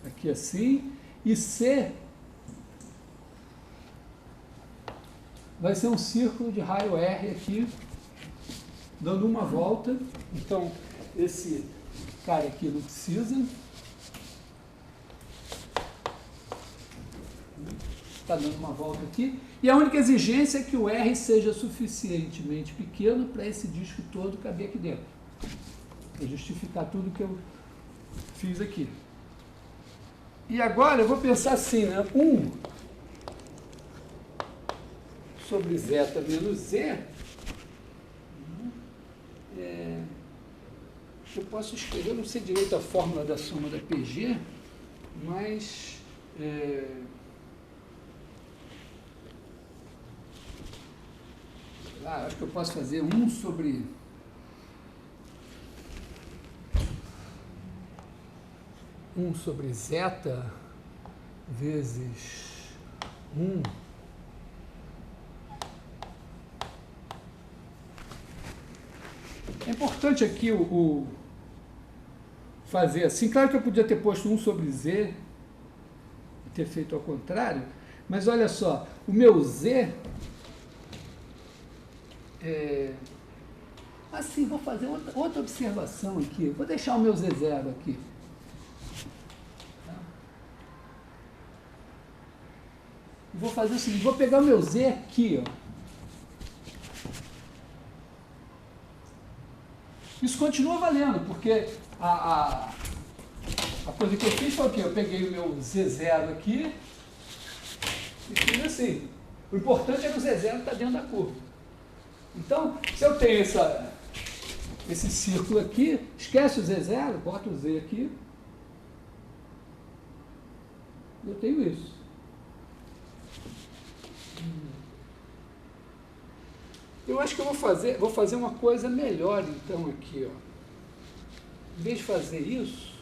aqui assim, e C vai ser um círculo de raio R aqui, dando uma volta. Então, esse cara aqui não precisa. Está dando uma volta aqui. E a única exigência é que o R seja suficientemente pequeno para esse disco todo caber aqui dentro. Para justificar tudo que eu fiz aqui. E agora eu vou pensar assim, né? 1 sobre zeta menos z, eu posso escrever, eu não sei direito a fórmula da soma da PG, mas acho que eu posso fazer 1 sobre zeta vezes 1 É importante aqui fazer assim. Claro que eu podia ter posto 1 sobre z e ter feito ao contrário, mas olha só, o meu z assim, vou fazer outra observação aqui. Vou deixar o meu z0 aqui. Vou fazer o seguinte, vou pegar o meu z aqui, ó. Isso continua valendo, porque a coisa que eu fiz foi o quê? Eu peguei o meu Z0 aqui e fiz assim. O importante é que o Z0 está dentro da curva. Então, se eu tenho esse círculo aqui, esquece o Z0, bota o Z aqui, eu tenho isso. Eu acho que eu vou fazer uma coisa melhor, então, aqui, ó. em vez de fazer isso,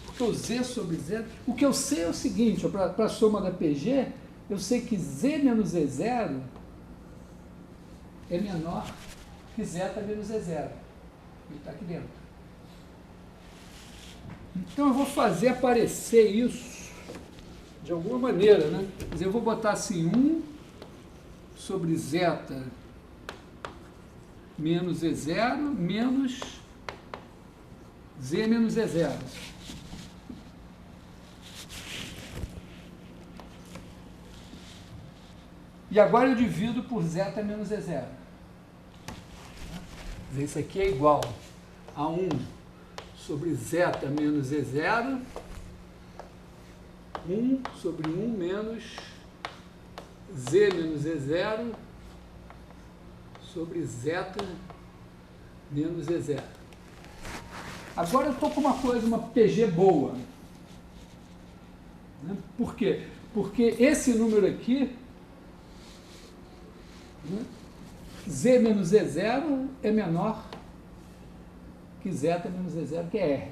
porque o z sobre zero, o que eu sei é o seguinte, para a soma da PG, eu sei que z menos z0 é menor que zeta menos z0. Ele está aqui dentro. Então eu vou fazer aparecer isso de alguma maneira, né? Quer dizer, eu vou botar assim 1 sobre zeta menos z0 menos z menos z0. E agora eu divido por zeta menos z0. Isso aqui é igual a 1 sobre zeta menos z0, 1 sobre 1 menos z menos z0 sobre zeta menos z0. Agora eu estou com uma coisa, uma PG boa. Né? Por quê? Porque esse número aqui, né, z menos z0 é menor que zeta menos z0, que é R.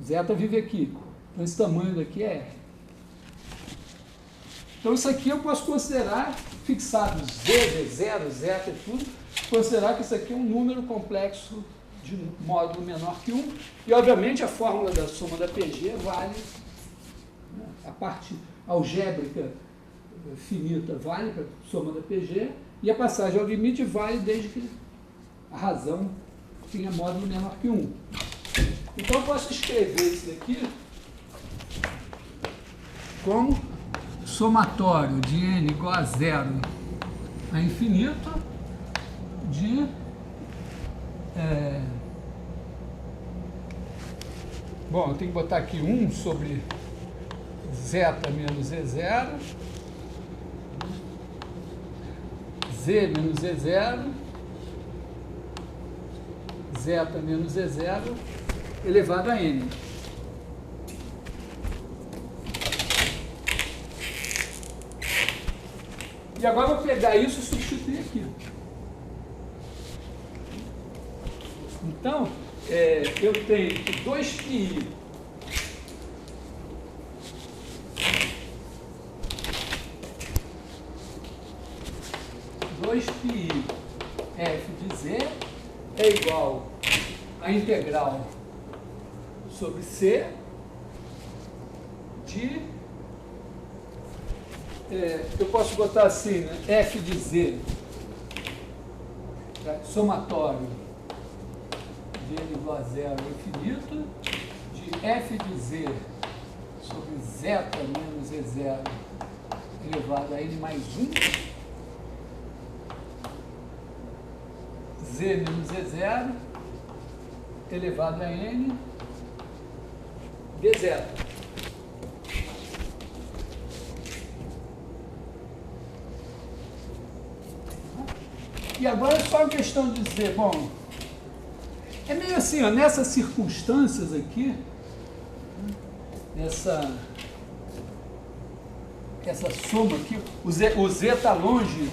Zeta vive aqui. Então, esse tamanho daqui é R. Então, isso aqui eu posso considerar, fixado z, z0, zeta e tudo, considerar que isso aqui é um número complexo de módulo menor que 1. E, obviamente, a fórmula da soma da PG vale, né, a parte algébrica finita vale para a soma da PG, e a passagem ao limite vale desde que a razão tenha módulo menor que 1. Então, eu posso escrever isso daqui como somatório de n igual a 0 a infinito de bom, eu tenho que botar aqui 1 sobre zeta menos z0, z menos z0, zeta menos z0 elevado a n. E agora eu vou pegar isso e substituir aqui. Então, eu tenho que 2πi f de z é igual a integral sobre c de, eu posso botar assim, né, f de z, somatório de n igual a 0 infinito, de f de z sobre zeta menos z0 elevado a n mais 1, z menos z0 elevado a n d0. E agora é só uma questão de dizer, bom, é meio assim, ó, nessas circunstâncias aqui, essa soma aqui, o z está longe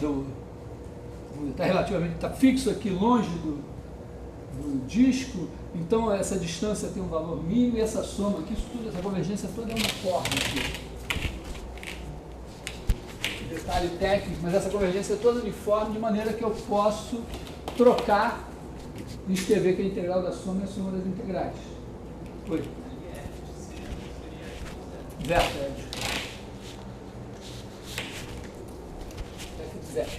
está relativamente, está fixo aqui longe do disco, então essa distância tem um valor mínimo e essa soma aqui, isso tudo, essa convergência toda é uniforme aqui. Detalhe técnico, mas essa convergência é toda uniforme de maneira que eu posso trocar e escrever que a integral da soma é a soma das integrais. Oi? Zeta, f de zeta.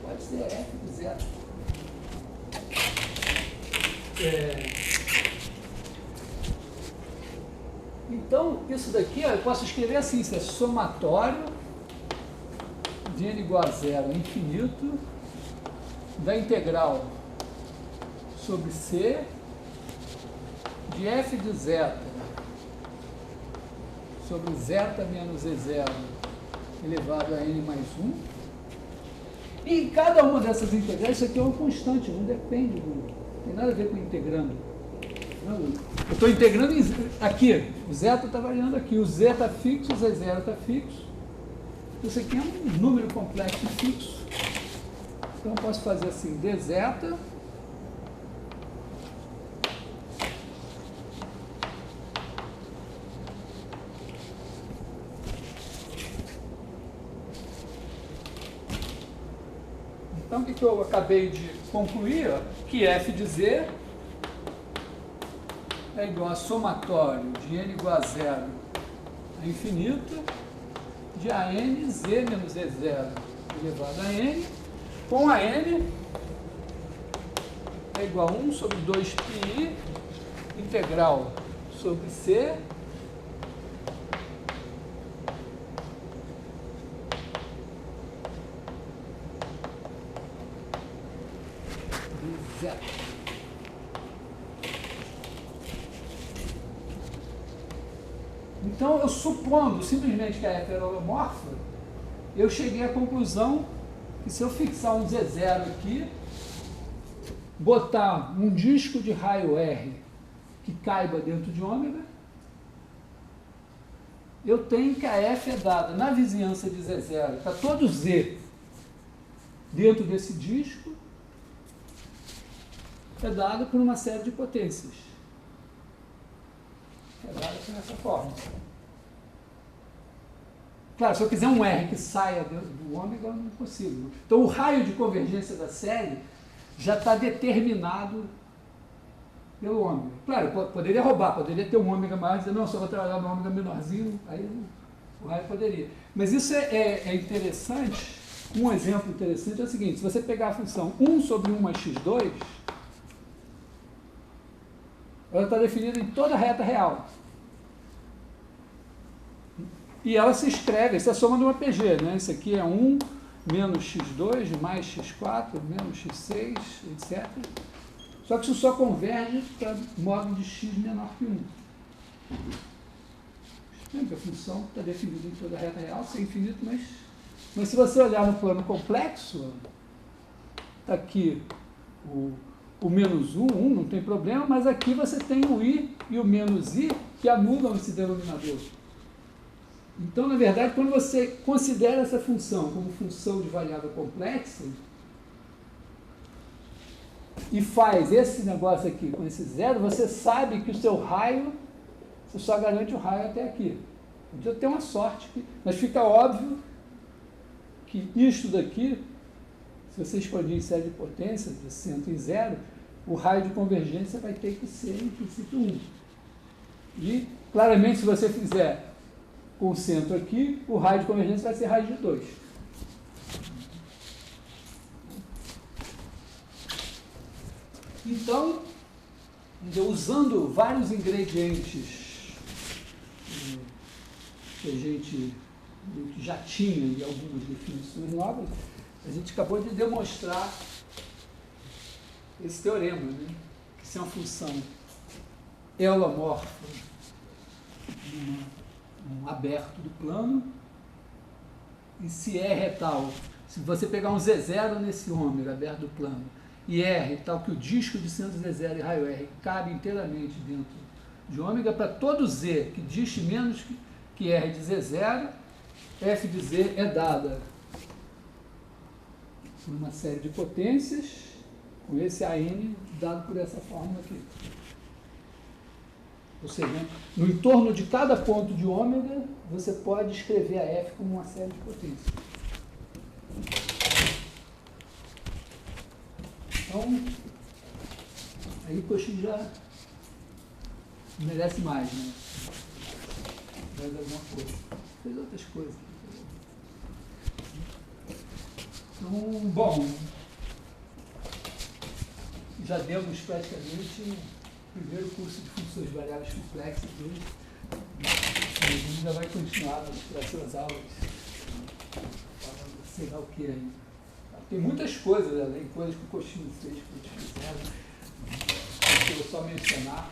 Pode ser f de zeta. Então, isso daqui, ó, eu posso escrever assim, isso é somatório de n igual a 0 infinito da integral sobre c de f de zeta sobre zeta menos z0 elevado a n mais 1. E em cada uma dessas integrais, isso aqui é uma constante, não depende, não tem nada a ver com integrando. Eu estou integrando aqui, o zeta está variando aqui, o z está fixo, o z0 está fixo. Isso aqui é um número complexo fixo. Então eu posso fazer assim, d zeta Então, o que eu acabei de concluir? Ó, que f de z é igual a somatório de n igual a zero a infinito de AN z menos E0 elevado a n, com a n é igual a 1 sobre 2πi integral sobre c de zero. Então, eu supondo simplesmente que a f era holomorfa, eu cheguei à conclusão que se eu fixar um Z0 aqui, botar um disco de raio R que caiba dentro de ômega, eu tenho que a f é dada na vizinhança de Z0, está todo Z dentro desse disco, é dado por uma série de potências. É dado dessa forma. Claro, se eu quiser um R que saia do ômega, eu não consigo. Então, o raio de convergência da série já está determinado pelo ômega. Claro, eu poderia roubar, poderia ter um ômega maior e dizer, não, só vou trabalhar no ômega menorzinho, aí o raio poderia. Mas isso é interessante. Um exemplo interessante é o seguinte, se você pegar a função 1 sobre 1 mais x2, ela está definida em toda a reta real. E ela se escreve, isso é a soma de uma PG, né? Isso aqui é 1 menos x2 mais x4 menos x6, etc. Só que isso só converge para modo de x menor que 1. Lembra que a função está definida em toda a reta real, isso é infinito, mas se você olhar no plano complexo, está aqui o menos 1, não tem problema, mas aqui você tem o i e o menos i que anulam esse denominador. Então, na verdade, quando você considera essa função como função de variável complexa e faz esse negócio aqui com esse zero, você sabe que o seu raio, você só garante o raio até aqui. Então, tem uma sorte, mas fica óbvio que isto daqui, se você expandir em série de potência, de centro em zero, o raio de convergência vai ter que ser, em princípio, 1. E, claramente, se você fizer com o centro aqui, o raio de convergência vai ser raio de 2. Então, usando vários ingredientes que a gente já tinha em algumas definições novas, a gente acabou de demonstrar esse teorema, né? Que se é uma função holomorfa um aberto do plano, e se R é tal, se você pegar um Z0 nesse ômega aberto do plano, e R é tal que o disco de centro Z0 e raio R cabe inteiramente dentro de ômega, para todo Z que diste menos que R de Z0, F de Z é dada por uma série de potências, com esse AN dado por essa fórmula aqui. Ou seja, no entorno de cada ponto de ômega, você pode escrever a F como uma série de potências. Então, aí o Cauchy já merece mais, né? Mais alguma coisa. Fez outras coisas. Então, bom, já demos praticamente o primeiro curso de funções variáveis complexas hoje. A gente ainda vai continuar nas próximas aulas, falando sei lá o que ainda. Tem muitas coisas, além coisas que o Cauchy fez, que eles fizeram, que eu vou só mencionar.